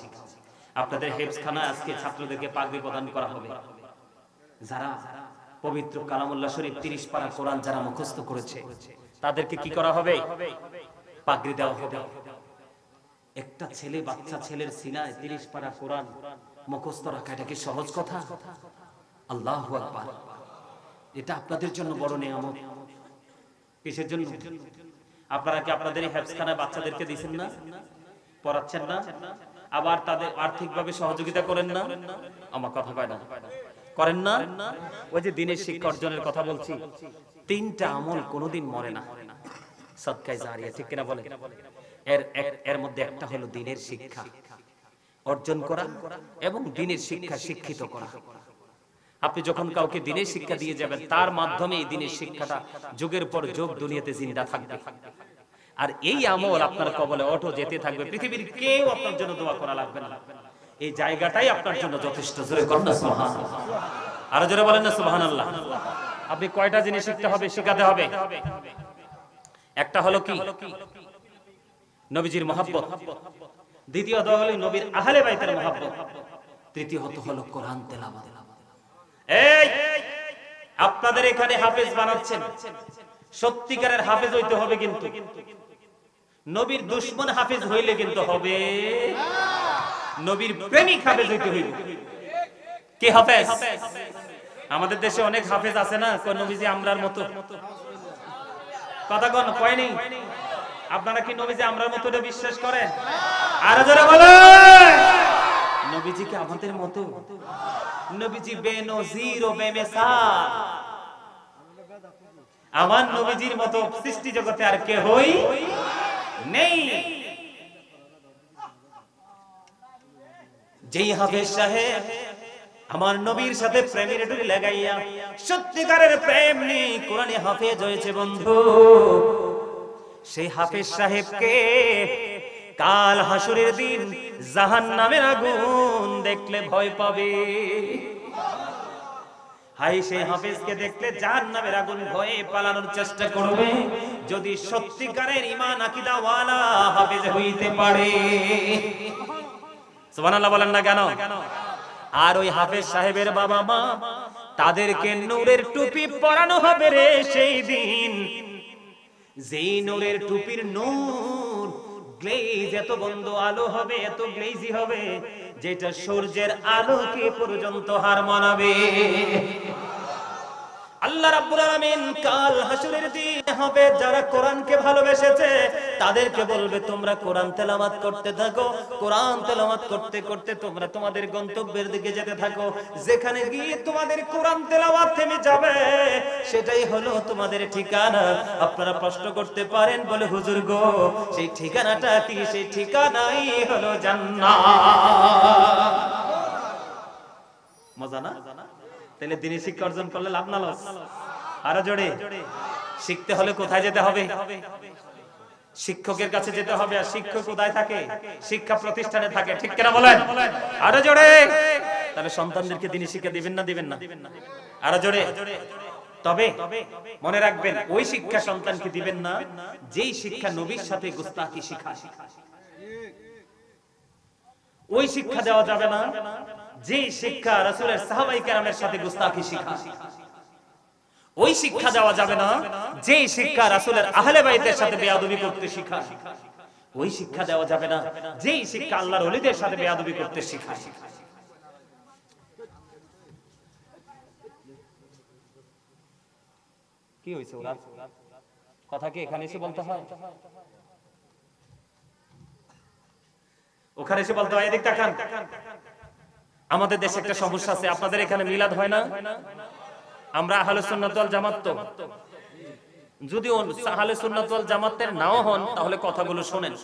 আপনাদের হেফজখানা আজকে ছাত্রদেরকে পাগড়ি প্রদান করা হবে। যারা পবিত্র কালামুল্লাহ শরীফ 30 পারা কোরআন যারা মুখস্থ করেছে তাদেরকে কি করা হবে? পাগড়ি দেওয়া হবে। একটা ছেলে, বাচ্চা ছেলের সিনায় 30 পারা কোরআন মুখস্থ রাখা, এটা কি সহজ কথা? আল্লাহু আকবার। এটা আপনাদের জন্য বড় নিয়ামত। কিসের জন্য? আপনারা কি আপনাদের হেফজখানায় বাচ্চাদেরকে দিবেন না, পড়াচ্ছেন না, আবার তাদের আর্থিকভাবে সহযোগিতা করেন না? আমার কথা কয় না, করেন না? ওই যে দিনের শিক্ষা অর্জনের কথা বলছি, তিনটা আমল কোনোদিন মরে না, সদকায়ে জারিয়া, ঠিক কিনা বলেন? এর মধ্যে একটা হলো দিনের শিক্ষা অর্জন করা এবং দিনের শিক্ষা শিক্ষিত করা। আপনি যখন কাউকে দিনের শিক্ষা দিয়ে যাবেন, তার মাধ্যমে এই দিনের শিক্ষাটা যুগের পর যুগ দুনিয়াতে জিন্দা থাকবে। আর এই আমল আপনার কবলে অটো যেতে থাকবে। পৃথিবীর কেউ আপনার জন্য দোয়া করা লাগবে না, এই জায়গাটাই আপনার জন্য যথেষ্ট। জোরে করেন না সুবহানাল্লাহ, আরো জোরে বলেন না সুবহানাল্লাহ। আপনি কয়টা জিনিস শিখতে হবে, শিখাতে হবে? একটা হলো কি? নবীজির মহব্বত। দ্বিতীয়ত হলো নবীর আহলে বাইতের মহব্বত। তৃতীয়ত হলো কোরআন তেলাওয়াত। এই আপনাদের এখানে হাফেজ বানাচ্ছেন, সত্যিকারের হাফেজ হইতে হবে, কিন্তু নবীর দুশমন হাফেজ হইলে কিন্তু হবে না, নবীর প্রেমিক হাফেজ হইতে হইবে। কি হাফেজ? আমাদের দেশে অনেক হাফেজ আছে না, কোন নবীজি আমরার মতো কথা কোন কয় নেই। আপনারা কি নবীজি আমরার মতো এটা বিশ্বাস করেন? আরো জোরে বলেন। নবীজি কি আমাদের মতো? নবীজি বেনজির ও বেমিসাল। আমার নবীজির মতো সৃষ্টি জগতে আর কেউই নেই। যেই হাফেজ সাহেব আমার নবীর সাথে প্রেমের ডুরি লাগাইয়া সত্যিকারের প্রেম নেই কোরআনে হাফেজ হয়েছে বন্ধু, সেই হাফেজ সাহেবকে কাল হাসরের দিন জাহান্নামের আগুন দেখলে ভয় পাবে। হাই, সেই হাফেজকে দেখলে জাহান্নামের আগুন ভয়ে পালানোর চেষ্টা করবে, যদি সত্যিকারের ঈমান আকীদা ওয়ালা হাফেজ হইতে পারে। সুবহানাল্লাহ বলেন না কেন? আর ওই হাফেজ সাহেবের বাবা মা, তাদেরকে নূরের টুপি পরানো হবে রে সেই দিন, যেই নূরের টুপির নূর গ্লেজ এত বন্ধ আলো হবে, এত গ্লেজি হবে, যেটা সূর্যের আলোকে পর্যন্ত হার মানাবে। আল্লাহ রাব্বুল আলামিন কাল হাসরের দিন হবে যারা কোরআনকে ভালোবেসেছে তাদেরকে বলবে, তোমরা কোরআন তেলাওয়াত করতে থাকো, কোরআন তেলাওয়াত করতে করতে তোমরা তোমাদের গন্তব্যের দিকে যেতে থাকো। যেখানে গিয়ে তোমাদের কোরআন তেলাওয়াত থেমে যাবে সেটাই হলো তোমাদের ঠিকানা। আপনারা প্রশ্ন করতে পারেন, বলে হুজুর গো সেই ঠিকানাটা কি? সেই ঠিকানাই হলো জান্নাত। মজা না? তাহলে দিনের শিক্ষা অর্জন করলে লাভ না লস? আরো জোরে। শিখতে হলে কোথায় যেতে হবে? শিক্ষকের কাছে যেতে হবে। আর শিক্ষক কোথায় থাকে? শিক্ষা প্রতিষ্ঠানে থাকে, ঠিক কিনা বলেন? আরো জোরে। তাহলে সন্তানদেরকে দিনের শিক্ষা দিবেন না দিবেন না? আরো জোরে। তবে মনে রাখবেন, ওই শিক্ষা সন্তানকে দিবেন না যেই শিক্ষা নবীর সাথে গুস্তাখি শিখায়। ওই শিক্ষা দেওয়া যাবে না যে শিক্ষা রাসূলের সাহাবায়ে কেরামের সাথে গুস্তাখি শিখায়। ওই শিক্ষা দেওয়া যাবে না যে শিক্ষা রাসূলের আহলে বাইতের সাথে বেয়াদবি করতে শিখায়। ওই শিক্ষা দেওয়া যাবে না যে শিক্ষা আল্লাহর ওলিদের সাথে বেয়াদবি করতে শিখায়। কি হয়েছে ওরা কথা কি এখানে এসে বলতে হয়, ওখানে এসে বলতে হয়? এদিক তাকান, আমাদের দেশে একটা সমস্যা আছে। আপনাদের এখানে মিলাদ হয় না? আমরা আহলে সুন্নাত ওয়াল জামাত, তো যদি আহলে সুন্নাত ওয়াল জামাতের নাও হন তাহলে কথাগুলো শুনেন,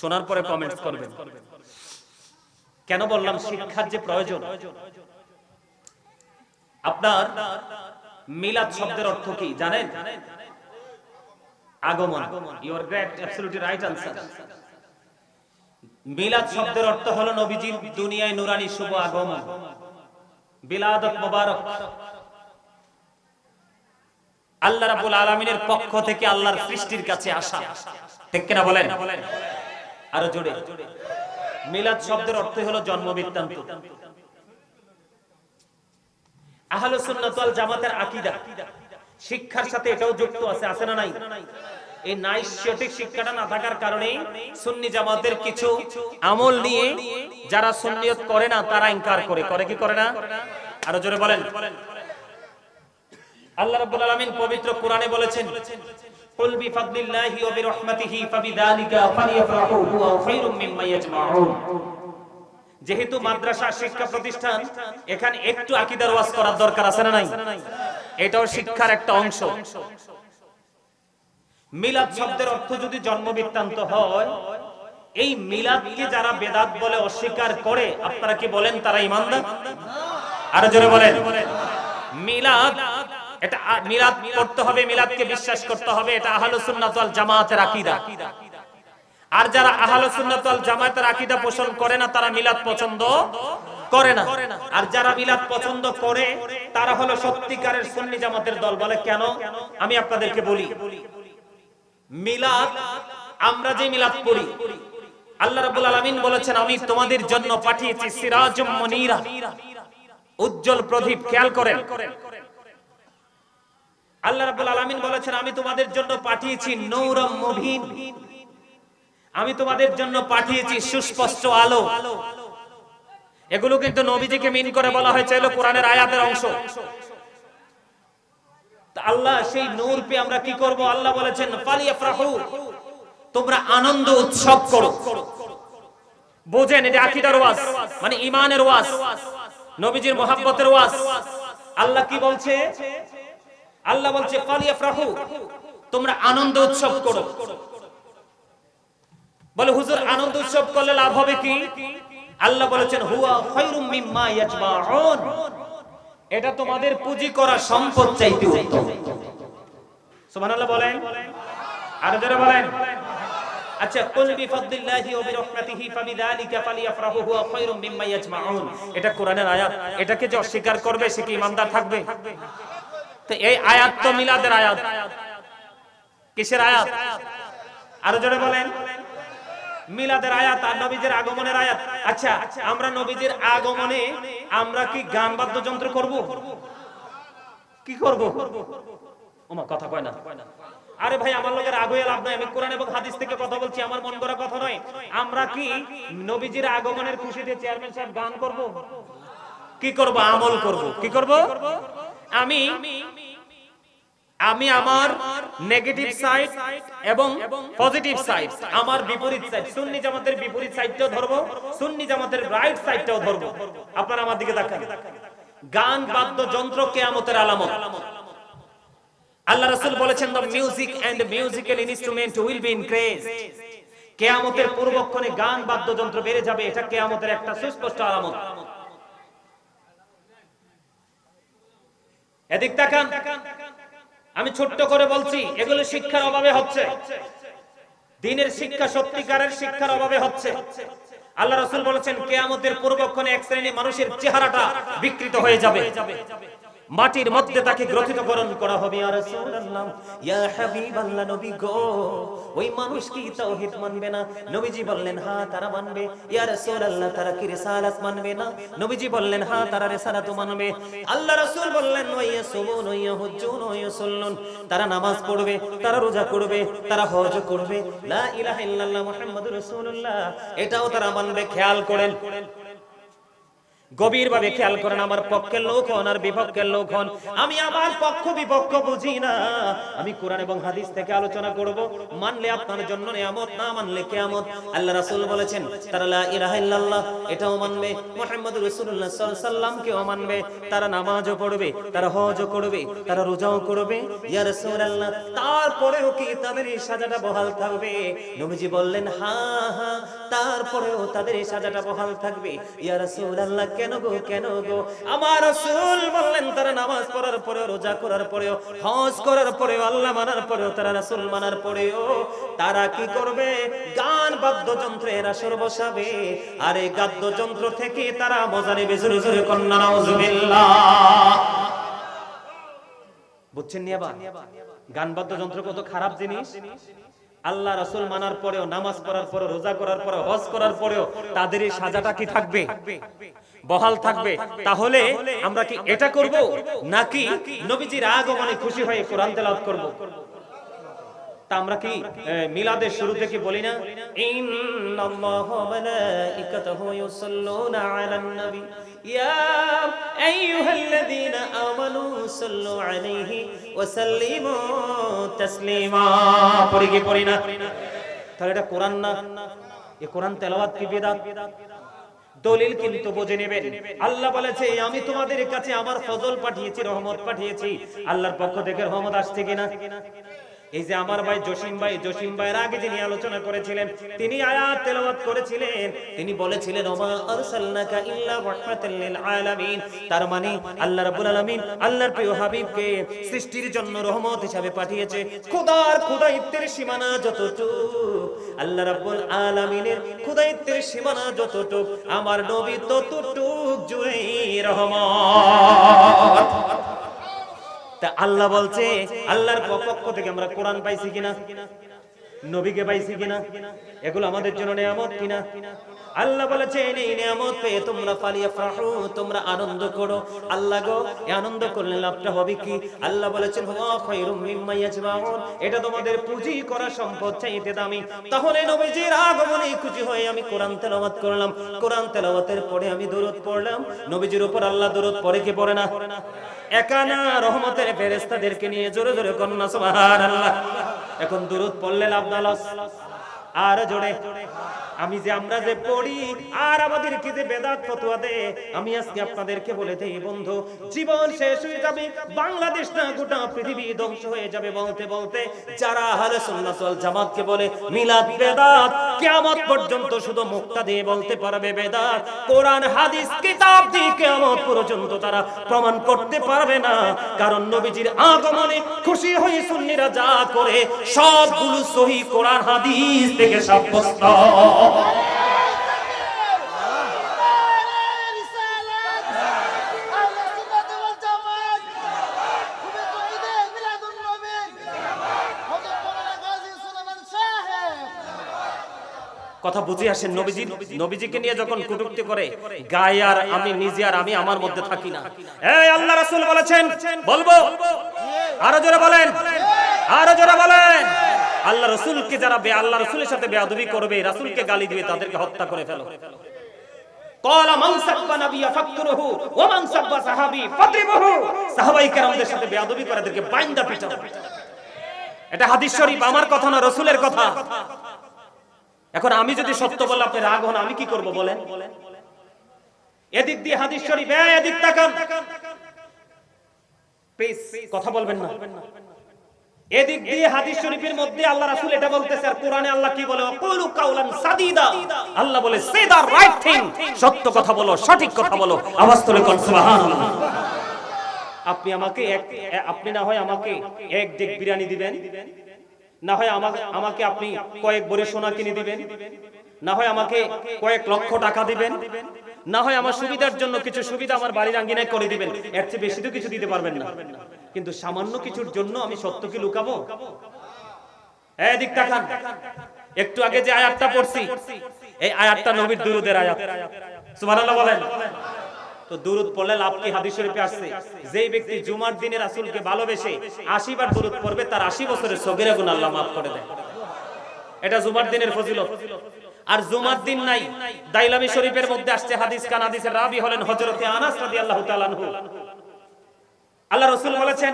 শোনার পরে কমেন্টস করবেন। কেন বললাম শিক্ষার যে প্রয়োজন? আপনার মিলাদ শব্দের অর্থ কি জানেন? আগমন। You are great, absolutely right answer. মিলাদ শব্দের অর্থ হলো নবীজির দুনিয়ায় নূরানি শুভ আগমন, বিলাদত মুবারক। আল্লাহ রাব্বুল আলামিনের পক্ষ থেকে আল্লাহর সৃষ্টির কাছে আসা, ঠিক কিনা বলেন? আরো জোরে। মিলাদ শব্দের অর্থ হলো জন্ম বৃত্তান্ত। আহলে সুন্নাত ওয়াল জামাতের আকীদা শিক্ষার সাথে এটাও যুক্ত আছে, আছে না নাই? এই নাইসিয়টিক শিক্ষাটা না থাকার কারণে সুন্নি জামাতের কিছু আমল নিয়ে যারা সুন্নিয়ত করে না তারা ইনকার করে। করে কি করে না? আরো জোরে বলেন। আল্লাহ রাব্বুল আলামিন পবিত্র কোরআনে বলেছেন, কুল বিফাদলিল্লাহি ওয়া বিরহমাতিহি ফাবিযালিকা ফালইফরাহু হুয়া খায়রুম মিম্মা ইয়াজমাউন। যেহেতু মাদ্রাসা শিক্ষা প্রতিষ্ঠান, এখানে একটু আকীদার ওয়াজ করার দরকার আছে না নাই? এটাও শিক্ষার একটা অংশ। মিলাদ শব্দের অর্থ যদি জন্ম বৃত্তান্ত হয়, এই মিলাদকে যারা বেদাত বলে অস্বীকার করে, আপনারা কি বলেন তারা ঈমানদার? আরো জোরে বলেন। মিলাদ, এটা মিলাদ পড়তে হবে, মিলাদকে বিশ্বাস করতে হবে, এটা আহলে সুন্নাত ওয়াল জামাতের আকীদা। আর যারা আহলে সুন্নাত ওয়াল জামাতের আকীদা পোষণ করে না তারা মিলাদ পছন্দ করে না। আর যারা মিলাদ পছন্দ করে তারা হলো সত্যিকারের সুন্নি জামাতের দল। বলে কেন? আমি আপনাদেরকে বলি। মিলাদ, আমরা যে মিলাদ পড়ি, আল্লাহ রাব্বুল আলামিন বলেছেন আমি তোমাদের জন্য পাঠিয়েছি সিরাজুম মুনীরা, উজ্জ্বল প্রদীপ। খেয়াল করেন, আল্লাহ রাব্বুল আলামিন বলেছেন আমি তোমাদের জন্য পাঠিয়েছি নূরুম মুবিন, আমি তোমাদের জন্য পাঠিয়েছি সুস্পষ্ট আলো। এগুলো কিন্তু নবীজিকে মিন করে বলা হয়েছে, এগুলো কোরআনের আয়াতের অংশ। আল্লাহ সেই নূর পেয়ে আমরা কি করব? আল্লাহ বলেছেন ফালিয়াফরাহু, তোমরা আনন্দ উৎসব করো। বুঝেন, এটা আকীদার ওয়াজ, মানে ঈমানের ওয়াজ, নবীজির মুহাব্বতের ওয়াজ। আল্লাহ কি বলছে? আল্লাহ বলছে ফালিয়াফরাহু, তোমরা আনন্দ উৎসব করো। বলে হুজুর আনন্দ উৎসব করলে লাভ হবে কি? আল্লাহ বলেছেন হুয়া খায়রুম মিম্মা ইয়াজমাউন, এটা তোমাদের পুঁজি করা সম্পদ চাইতে উত্তম। সুবহানাল্লাহ বলেন, আর যারা বলেন। আচ্ছা, কুল বিফাদলিল্লাহি ওয়া বিরহমাতিহি ফাবিযালিকা ফালিয়াফরাহু হুয়া খায়রুম মিম্মা ইয়াজমাউন, এটা কোরআনের আয়াত। এটাকে যে অস্বীকার করবে সে কি ঈমানদার থাকবে? তো এই আয়াত তো মিলাদের আয়াত। কিসের আয়াত? আর যারা বলেন মিলাদের আয়াত আর নবীজির আগমনের আয়াত। আচ্ছা, আমরা নবীজির আগমনে আমরা কি গান বাদ্যযন্ত্র করব? কি করব? ওমা কথা কয় না। আরে ভাই, আমার লোকের আগে লাভ নাই, আমি কোরআন এবং হাদিস থেকে কথা বলছি, আমার মন গড়া কথা নয়। আমরা কি নবীজির আগমনের খুশিতে চেয়ারম্যান সাহেব গান করব? কি করব? আমল করব। কি করব? আমি আমার নেগেটিভ সাইড এবং পজিটিভ সাইড, আমার বিপরীত সাইড, সুন্নি জামাতের বিপরীত সাইডটাও ধরবো, সুন্নি জামাতের রাইট সাইডটাও ধরবো। আপনারা আমার দিকে তাকান। গান বাদ্যযন্ত্র কিয়ামতের আলামত। আল্লাহ রাসূল বলেছেন the music and the musical instrument will be increased, কিয়ামতের পূর্বক্ষণে গান বাদ্যযন্ত্র বেড়ে যাবে, এটা কিয়ামতের একটা সুস্পষ্ট আলামত। এদিক তাকান। আমি ছোট্ট করে বলছি, এগুলো শিক্ষার অভাবে হচ্ছে, দ্বীনের শিক্ষা, সত্যিকারের শিক্ষার অভাবে হচ্ছে। আল্লাহ রাসূল বলেছেন কিয়ামতের পূর্বক্ষণে এক শ্রেণীর মানুষের চেহারাটা বিকৃত হয়ে যাবে, মাটির মধ্যে তাকে গ্রথিতকরণ করা হবে। ইয়া রাসূলুল্লাহ, ইয়া হাবিবাল্লাহ, নবী গো, ওই মানুষ কি তাওহীদ মানবে না? নবীজি বললেন হ্যাঁ তারা মানবে। ইয়া রাসূলুল্লাহ, তারা কি রিসালাত মানবে না? নবীজি বললেন হ্যাঁ তারা রিসালাত মানবে। আল্লাহ রাসূল বললেন ওয়ায়াসুমুন ওয়ায়াহুজ্জুন ওয়ায়াসাল্লুন, তারা নামাজ পড়বে, তারা রোজা করবে, তারা হজ করবে, লা ইলাহা ইল্লাল্লাহ মুহাম্মাদুর রাসূলুল্লাহ, এটাও তারা মানবে। খেয়াল করেন, গভীরভাবে খেয়াল করেন, আমার পক্ষের লোক হন আর বিপক্ষের লোক হন, আমি আমার পক্ষ বিপক্ষ বুঝি না। আমি কোরআন এবং হাদিস থেকে আলোচনা করব। মানলে আপনার জন্য নিয়ামত, না মানলে কিয়ামত। আল্লাহ রাসূল বলেছেন তারা লা ইলাহা ইল্লাল্লাহ এটাও মানবে, মুহাম্মদুর রাসূলুল্লাহ সাল্লাল্লাহু আলাইহি ওয়াসাল্লামকেও মানবে, তারা নামাজও পড়বে, তারা হজও করবে, তারা রোজাও করবে। ইয়া রাসূলুল্লাহ, তারপরেও কি তাদের এই সাজাটা বহাল থাকবে? নবীজি বললেন হ্যাঁ হ্যাঁ, তারপরেও তাদের এই সাজাটা বহাল থাকবে। ইয়া রাসূলুল্লাহ, কেন গো কেন গো? আমার রাসূল বললেন তারা নামাজ পড়ার পরেও, রোজা করার পরেও, হজ করার পরেও, আল্লাহ মানার পরেও, তারা রাসূল মানার পরেও তারা কি করবে? গান বাদ্যযন্ত্রের আসর বসাবে, আর এই বাদ্যযন্ত্র থেকে তারা মজা নেবে। জোরে জোরে কন্যা নাউজুবিল্লাহ। বুঝছেন নি? আবার গান বাদ্যযন্ত্র কত খারাপ জিনিস। আল্লাহ রাসূল মানার পরেও, নামাজ পড়ার পরেও, রোজা করার পরেও, হজ করার পরেও তাদের এই সাজাটা কি থাকবে? বহাল থাকবে। তাহলে আমরা কি এটা করব, নাকি নবীজির আগমনে খুশি হয়ে কোরআন তেলাওয়াত করব? তা আমরা কি মিলাদের শুরুতে কি বলি না, ইন্নাল্লাহা ওয়া মালাইকাতাহু ইউসাল্লুনা আলান নবী ইয়া আইয়ুহাল্লাযীনা আমানু সাল্লু আলাইহি ওয়া সাল্লিমু তাসলিমা? পড়ি কি পড়ি না? তাহলে এটা কোরআন না? এই কোরআন তেলাওয়াত কি বিদআত? দলিল কিন্তু বুঝে নেবেন। আল্লাহ বলেছে আমি তোমাদের কাছে আমার ফজল পাঠিয়েছি, রহমত পাঠিয়েছি। আল্লাহর পক্ষ থেকে রহমত আসছে কিনা? এই যে আমার ভাই জসিম ভাইয়ের আগে যিনি আলোচনা করেছিলেন, তিনি আয়াত তেলাওয়াত করেছিলেন, তিনি বলেছিলেন ওমা আরসালনাকা ইল্লা রাহমাতাল লিল আলামিন। তার মানে আল্লাহ রাব্বুল আলামিন আল্লাহর প্রিয় হাবিবকে সৃষ্টির জন্য রহমত হিসেবে পাঠিয়েছে। খোদার খোদাইত্বের সীমানা যতটুকু, আল্লাহ রাব্বুল আলামিনের খোদাইত্বের সীমানা যতটুকু, আমার নবী ততটুকু জুড়ে রহমত। আল্লাহ বলছে আল্লাহর পক্ষ থেকে আমরা কোরআন পাইছি কিনা, নবীকে পাইছি কিনা, এগুলো আমাদের জন্য নিয়ামত কিনা? আল্লাহ বলেছে এই নিয়ামত পেয়ে তোমরা ফালিয়াফরাহু, তোমরা আনন্দ করো। আল্লাহ গো, এই আনন্দ করলে লাভটা হবে কি? আল্লাহ বলেছেন হুয়া খায়রুম মিম্মা ইয়াজমাউন, এটা তোমাদের পুঁজি করা সম্পদ চাইতে দামি। তাহলে নবীজির আগমনে খুশি হয়ে আমি কোরআন তেলাওয়াত করলাম, কোরআন তেলাওয়াতের পরে আমি দরুদ পড়লাম। নবীজির উপর আল্লাহ দরুদ পড়ে কি পড়ে না? একানা রহমতের ফেরেশতাদেরকে নিয়ে জোরে জোরে কন্না সুবহানাল্লাহ। এখন দরুদ পড়লে লাভ না লস? আর জোরে আমরা যে পড়ি আর আমাদেরকে যে বেদাত ফতোয়া দেয়, আমি আজকে আপনাদেরকে বলে দেই বন্ধু, জীবন শেষ হয়ে যাবে, বাংলাদেশ না গোটা পৃথিবী ধ্বংস হয়ে যাবে বলতে বলতে যারা আহলে সুন্নাত ওয়াল জামাতকে বলে মিলাদ বেদাত, কিয়ামত পর্যন্ত শুধু মুক্তা দিয়ে বলতে পারবে বেদাত। কোরআন হাদিস কিতাব দিয়ে কিয়ামত পর্যন্ত তারা প্রমাণ করতে পারবে না, কারণ নবীজির আগমনে খুশি হয়ে সুন্নিরা যা করে সবগুলো সহিহ কোরআন হাদিস থেকে সাব্যস্ত। কথা বুঝে আসেন। নবীজিকে নিয়ে যখন কটূক্তি করে গায়, আর আমি নিজে আর আমি আমার মধ্যে থাকি না। এই আল্লাহ রাসূল বলেছেন, বলবো আরো জোরে বলেন, আরো জোরে বলেন। আল্লাহ রাসূলকে যারা আল্লাহ রাসূলের সাথে বেয়াদবি করবে, রাসূলকে গালি দিবে, তাদেরকে হত্যা করে ফেলো। ক্বালা মান সাব্বা নাবিয়্যা ফাকতুরুহু ওয়া মান সাব্বা সাহাবী ফাদরিবুহু। সাহাবায়ে কেরামদের সাথে বেয়াদবি করে তাদেরকে বাইন্দা পিটাও। এটা হাদিস শরীফ, আমার কথা না, রাসূলের কথা। এখন আমি যদি সত্য বলে আপনি রাগ হন, আমি কি করব বলেন? এদিক দিয়ে হাদিস শরীফ, এদিক তাকান প্লিজ, কথা বলবেন না। এদিক দিয়ে হাদিস শরীফের মধ্যে আল্লাহ রাসূল এটা বলতেছে, আর কোরআনে আল্লাহ কি বলে? ওয়াকুলু কাওলান সাদীদা। আল্লাহ বলে সে দা রাইট থিং, সত্য কথা বলো, সঠিক কথা বলো। আওয়াজ তুলে কোন সুবহানাল্লাহ। আপনি না হয় আমাকে এক ডেক বিরিয়ানি দিবেন, না হয় আমাকে আপনি কয়েক ভরি সোনা কিনে দিবেন, না হয় আমাকে কয়েক লক্ষ টাকা দিবেন, না হয় আমার সুবিধার জন্য কিছু সুবিধা আমার বাড়ির আঙ্গিনায় করে দিবেন। এর চেয়ে বেশি তো কিছু দিতে পারবেন না। কিন্তু সামান্য কিছুর জন্য আমি সত্য কি লুকাবো? এদিক তাকান। একটু আগে যে আয়াতটা পড়ছি, এই আয়াতটা নবীর দুরূদের আয়াত। সুবহানাল্লাহ বলেন। তো দুরূদ পড়লে লাভ কি? হাদিস শরীফে আসছে, যেই ব্যক্তি জুমার দিনে রাসূলকে ভালোবেসে 80 বার দুরূদ পড়বে, তার 80 বছরের সগীরা গুনাহ আল্লাহ মাফ করে দেয়। এটা জুমার দিনের ফজিলত। আর জুমার দিন নাই। দাইলামি শরীফের মধ্যে আসছে হাদিস, কান হাদিসের রাবি হলেন হযরতে আনাস রাদিয়াল্লাহু তাআলা আনহু। আল্লাহ রাসূল বলেছেন,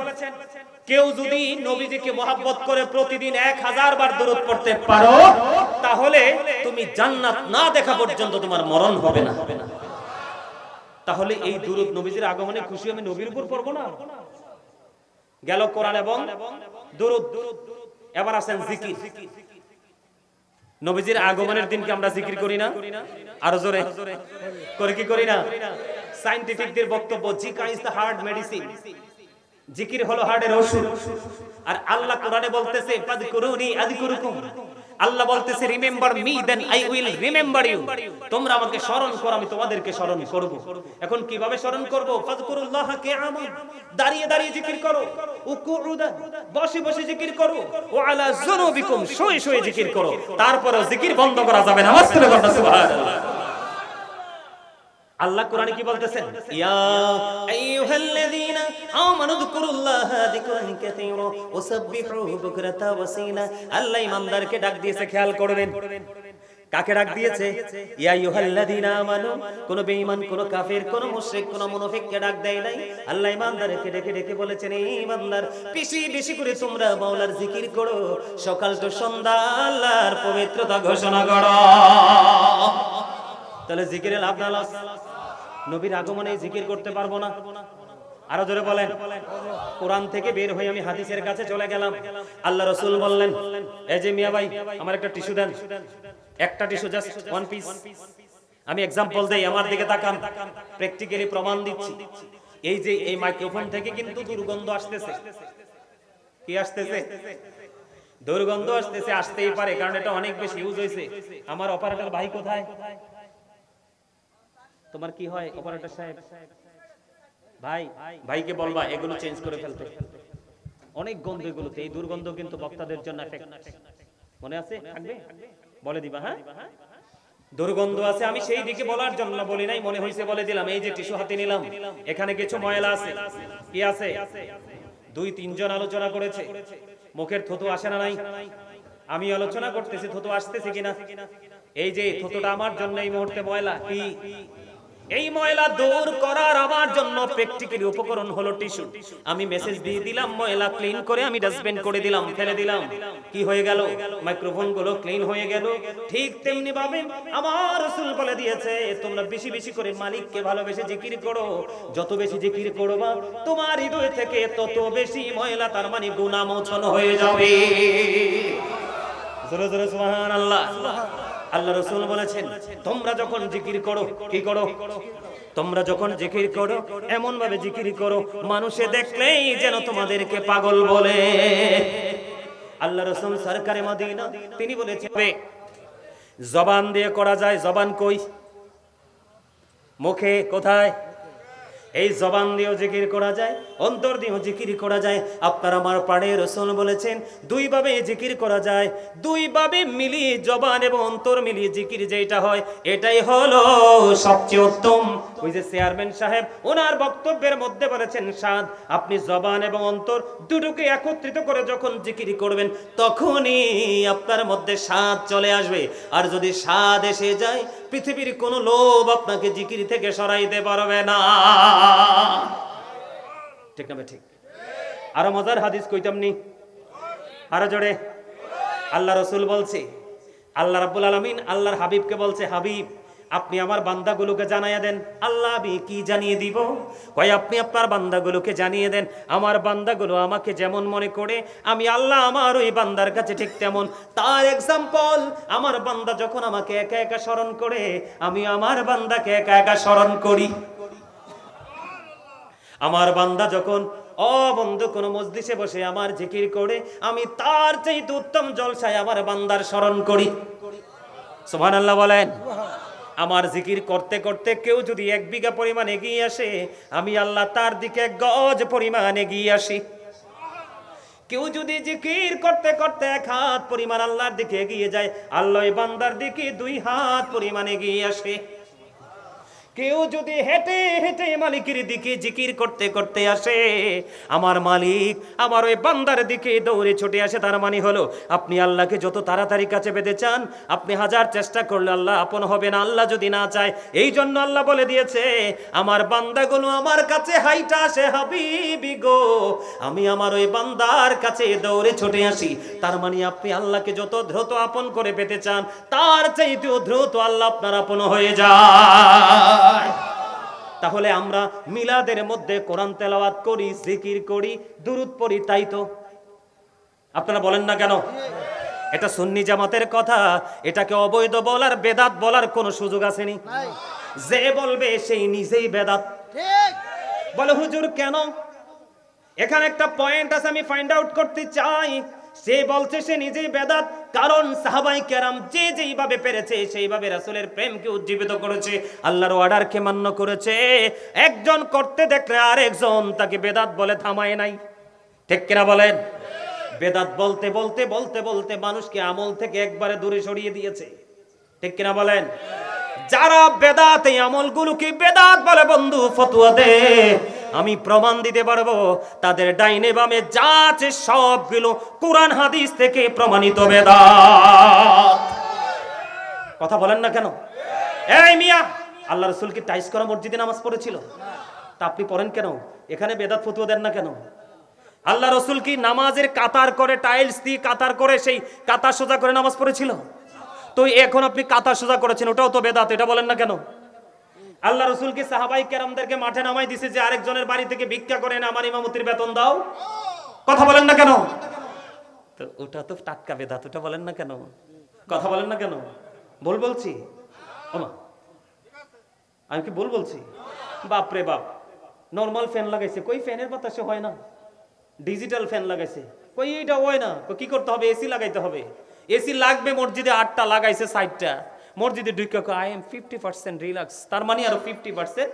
কেউ যদি নবীজিকে মহব্বত করে প্রতিদিন 1000 বার দরুদ পড়তে পারো, তাহলে তুমি জান্নাত না দেখা পর্যন্ত তোমার মরণ হবে না। তাহলে এই দরুদ, নবীজির আগমনে খুশি আমি নবীর উপর পড়ব না? গেল কোরআন এবং দরুদ। এবার আসেন জিকির। নবীজির আগমনের দিন কি আমরা জিকির করি না? আরো জোরে করে কি করি না? সায়েন্টিফিকদের বক্তব্য, জিকির ইজ দ্য হার্ট মেডিসিন। জিকির হলো হার্টের ওষুধ। আর আল্লাহ কোরআনে বলতেছে ফাযকুরুনি আযকুরুকুম। আল্লাহ বলতেছে remember me then I will remember you. তোমরা আমাকে স্মরণ করো, আমি তোমাদেরকে স্মরণ করব। এখন কিভাবে স্মরণ করব? ফাযকুরুল্লাহ কিয়ামান, দাঁড়িয়ে দাঁড়িয়ে জিকির করো। উকুউদা, বসে বসে জিকির করো। ওয়া আলা যুনুবিকুম, শুয়ে শুয়ে জিকির করো। তারপরেও জিকির বন্ধ করা যাবে না। মাসতুল কথা সুবহানাল্লাহ। আল্লাহ কোরআনে কি বলতেছেন? ইয়া আইয়ুহাল্লাযীনা আমানু যকুরুল্লাহা যিকরান কাসীরা ওয়াসাব্বিহুহু বুকরাতা ওয়াসীলা। আল্লাহ ইমানদারকে ডাক দিয়েছে, খেয়াল করবেন। কাকে ডাক দিয়েছে? ইয়া আইয়ুহাল্লাযীনা আমানু। কোন বেঈমান, কোন কাফির, কোন মুশরিক, কোন মুনাফিককে ডাক দেয় নাই। আল্লাহ ইমানদারকে ডেকে ডেকে বলেছেন, এই ইমানদার, বেশি বেশি করে তোমরা মাওলার জিকির করো, সকাল তো সন্ধ্যা আল্লাহর পবিত্রতা ঘোষণা করো। তাহলে জিকিরে লাভ না লস? নবীর আগমনে জিকির করতে পারবো না? আরো জোরে বলেন। কোরআন থেকে বের হয়ে আমি হাদিসের কাছে চলে গেলাম। আল্লাহ রাসূল বললেন, এই যে মিয়া ভাই, আমার একটা টিস্যু দেন, একটা টিস্যু, জাস্ট ওয়ান পিস। আমি एग्जांपल দেই, আমার দিকে তাকান, প্র্যাকটিক্যালি প্রমাণ দিচ্ছি। এই যে এই মাইক্রোফোন থেকে কিন্তু দুর্গন্ধ আসতেছে। কি আসতেছে? দুর্গন্ধ আসতেছে। আসতেই পারে, কারণ এটা অনেক বেশি ইউজ হয়েছে। আমার অপারেটর ভাই কোথায়? তোমার কি হয় অপারেটর সাহেব? ভাই, ভাইকে বলবা এগুলো চেঞ্জ করে ফেলতে। অনেক গন্ধ এগুলোতে। এই দুর্গন্ধ কিন্তু বক্তাদের জন্য এফেক্ট। মনে আছে? থাকবে? বলে দিবা। হ্যাঁ, দুর্গন্ধ আছে। আমি সেই দিকে বলার জন্য বলি নাই, মনে হইছে বলে দিলাম। এই যে টিস্যু হাতে নিলাম, এখানে কিছু ময়লা আছে। কি আছে? 2-3 জন আলোচনা করেছে। মুখের থুতু আসে না নাই? আমি আলোচনা করতেছি, থুতু আসতেছে কিনা। এই যে থুতুটা আমার জন্য এই মুহূর্তে ময়লা। কি? এই ময়লা দূর করার আমার জন্য প্র্যাকটিক্যালি উপকরণ হলো টিস্যু। আমি মেসেজ দিয়ে দিলাম, ময়লা ক্লিন করে আমি ডাস্টবিন করে দিলাম, ফেলে দিলাম। কি হয়ে গেল? মাইক্রোফোন গুলো ক্লিন হয়ে গেল। ঠিক তেমনি ভাবে আমার রাসূল বলে দিয়েছে, তোমরা বেশি বেশি করে মালিককে ভালোবেসে জিকির করো। যত বেশি জিকির করবা, তোমার হৃদয় থেকে তত বেশি ময়লা, তার মানে গুনাহ মোচন হয়ে যাবে। জোরে জোরে সুবহানাল্লাহ। আল্লাহ রাসূল বলেছেন, তোমরা যখন জিকির করো, কি করো? তোমরা যখন জিকির করো, এমন ভাবে জিকির করো মানুষে দেখলেই যেন তোমাদেরকে পাগল বলে। আল্লাহ রাসূল সরকারে মদিনা তিনি বলেছেন, জবান দিয়ে করা যায়। জবান কই? মুখে। কোথায়? এই জবান দিয়েও জিকির করা যায়, অন্তর দিয়েও জিকির করা যায়। আপনার আমার পাড়ে রাসূল বলেছেন, দুই ভাবে জিকির করা যায়। দুই ভাবে মিলিয়ে জবান এবং অন্তর মিলিয়ে জিকির যেটা হয়, এটাই হলো সবচেয়ে উত্তম। ওই যে চেয়ারম্যান সাহেব ওনার বক্তব্যের মধ্যে বলেছেন, সাদ, আপনি জবান এবং অন্তর দুটোকে একত্রিত করে যখন জিকির করবেন, তখনই আপনার মধ্যে স্বাদ চলে আসবে। আর যদি স্বাদ এসে যায়, পৃথিবীর কোন লোভ আপনাকে জিকির থেকে সরাইতে পারবে না। ঠিক না? ঠিক। আরো মজার হাদিস কইতাম নি? আরো জোরে। আল্লাহ রাসূল বলছে, আল্লাহ রাব্বুল আলামিন আল্লাহর হাবিবকে বলছে, হাবিব, আপনি আমার বান্দাগুলোকে জানিয়ে দেন। আল্লাহ আমি কি জানিয়ে দিব? কয়, আপনি আপনার বান্দাগুলোকে জানিয়ে দেন, আমার বান্দাগুলো আমাকে যেমন মনে করে, আমি আল্লাহ আমার ওই বান্দার কাছে ঠিক তেমন। তার एग्जांपल, আমার বান্দা যখন আমাকে একা একা স্মরণ করে, আমি আমার বান্দাকে একা একা স্মরণ করি। আমার বান্দা যখন বন্ধু কোন মজলিসে বসে আমার জিকির করে, আমি তার চাইতে উত্তম জলসায় আমার বান্দার স্মরণ করি। সুবহানাল্লাহ বলেন। আমার জিকির করতে করতে কেউ যদি 1 বিঘা পরিমাণ এগিয়ে আসে, আমি আল্লাহ তার দিকে 1 গজ পরিমাণ এগিয়ে আসি। কেউ যদি জিকির করতে করতে 1 হাত পরিমাণ আল্লাহর দিকে এগিয়ে যায়, আল্লাহ এই বান্দার দিকে 2 হাত পরিমাণ এগিয়ে আসে। কেউ যদি হেঁটে হেঁটে মালিকের দিকে জিকির করতে করতে আসে, আমার মালিক আমার ওই বান্দার দিকে দৌড়ে ছুটে আসে, তার মানে হলো আপনি আল্লাহকে যত তাড়াতাড়ি কাছে পেতে চান, আপনি হাজার চেষ্টা করলে আল্লাহ আপন হবে না, আল্লাহ যদি না চায়। এই জন্য আল্লাহ বলে দিয়েছে, আমার বান্দাগুলো আমার কাছে হাইটা আসে হাবিবি গো, আমি আমার ওই বান্দার কাছে দৌড়ে ছুটে আসি। তার মানে আপনি আল্লাহকে যত দ্রুত আপন করে পেতে চান, তার চাইতেও দ্রুত আল্লাহ আপনার আপন হয়ে যায়। তাহলে আমরা মিলাদের মধ্যে কোরআন তেলাওয়াত করি, জিকির করি, দুরূদ পড়ি, তাই তো? আপনারা বলেন না কেন? এটা সুন্নি জামাতের কথা, এটাকে অবৈধ বলার, বেদাত বলার কোনো সুযোগ আসেনি। যে বলবে সেই নিজেই বেদাত। বলে হুজুর কেন? এখানে একটা পয়েন্ট আছে, আমি ফাইন্ড আউট করতে চাই। সে বলছে সে নিজেই বেদাত, কারণ সাহাবায়ে কেরাম যে যেইভাবে পেরেছে সেইভাবে রাসূলের প্রেমকে উজ্জীবিত করেছে, আল্লাহর অর্ডারকে মান্য করেছে। একজন করতে দেখলে আরেকজন তাকে বেদাত বলে থামায় নাই। ঠিক কিনা বলেন? বেদাত বলতে বলতে বলতে বলতে মানুষকে আমল থেকে একবারে দূরে সরিয়ে দিয়েছে। ঠিক কিনা বলেন? যারা বেদাত, এই আমলগুলোকে বেদাত বলে বন্ধু ফতোয়া দে, আমি প্রমাণ দিতে পারবো তাদের ডাইনে বামে যা আছে সবগুলো কোরআন হাদিস থেকে প্রমাণিত বেদাত। কথা বলেন না কেন? এই মিয়া, আল্লাহ রাসূল কি টাইস করা মসজিদে নামাজ পড়েছিল? তা আপনি পড়েন কেন? এখানে বেদাত ফতোয়া দেন না কেন? আল্লাহ রাসূল কি নামাজের কাতার করে, টাইলস দিয়ে কাতার করে সেই কাতার সোজা করে নামাজ পড়েছিল? তো এখন আপনি কাতার সোজা করেছেন, ওটাও তো বেদাত, এটা বলেন না কেন? আল্লাহ রাসূল কি সাহাবায়ে কেরামদেরকে মাঠে নামাই দিয়েছে যে আরেকজনের বাড়ি থেকে ভিক্ষা করে না আমার ইমামতির বেতন দাও? কথা বলেন না কেন? তো ওটা তো টাটকা বেদাত, ওটা বলেন না কেন? কথা বলেন না কেন? বলছি ওমা, আমি কি বলছি? বাপ রে বাপ, নরমাল ফ্যান লাগাইছে, কই ফ্যানের বাতাসে হয় না। ডিজিটাল ফ্যান লাগাইছে, কই এইটা হয় না। কি করতে হবে? এসি লাগাইতে হবে। এসি লাগবে মসজিদে 8টা, লাগাইছে 60টা। মসজিদে ঢুকে আই এম 50% রিল্যাক্স, তার মানে আরো 50%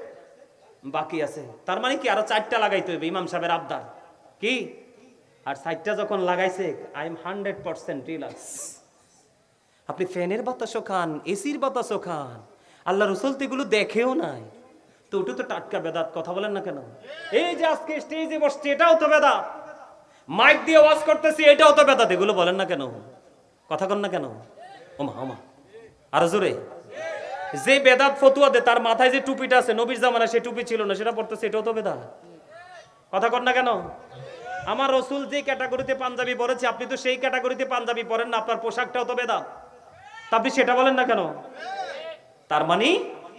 বাকি আছে। তার মানে কি আরো 4টা লাগাইতে হবে, ইমাম সাহেবের আবদার কি? আর 60টা যখন লাগাইছে আই এম 100% রিল্যাক্স। আপনি ফ্যানের বাতাসও খান, এসির বাতাসও খান, আল্লাহ রাসূল তো এগুলো দেখেও নাই। তো ওটা তো টাটকা বেদাত। কথা বলেন না কেন? এই যে আজকে স্টেজে বসছে, এটাও তো বেদাত। মাইক দিয়ে ওয়াজ করতেছি, এটাও তো বেদাত। এগুলো বলেন না কেন? কথা কন না কেন? ওমা ওমা, আরো জোরে। যে বেদাত ফতুয়া দে, তার মাথায় যে টুপিটা আছে, নবীর জামানায় সেই টুপি ছিল না, সেটা পড়তেছে, এটাও তো বেদাত। কথা কন না কেন? আমার রাসূল যে ক্যাটাগরিতে পাঞ্জাবি পরেছে, আপনি তো সেই ক্যাটাগরিতে পাঞ্জাবি পরেন না, আপনার পোশাকটাও তো বেদাত। তা আপনি সেটা বলেন না কেন? তার মানে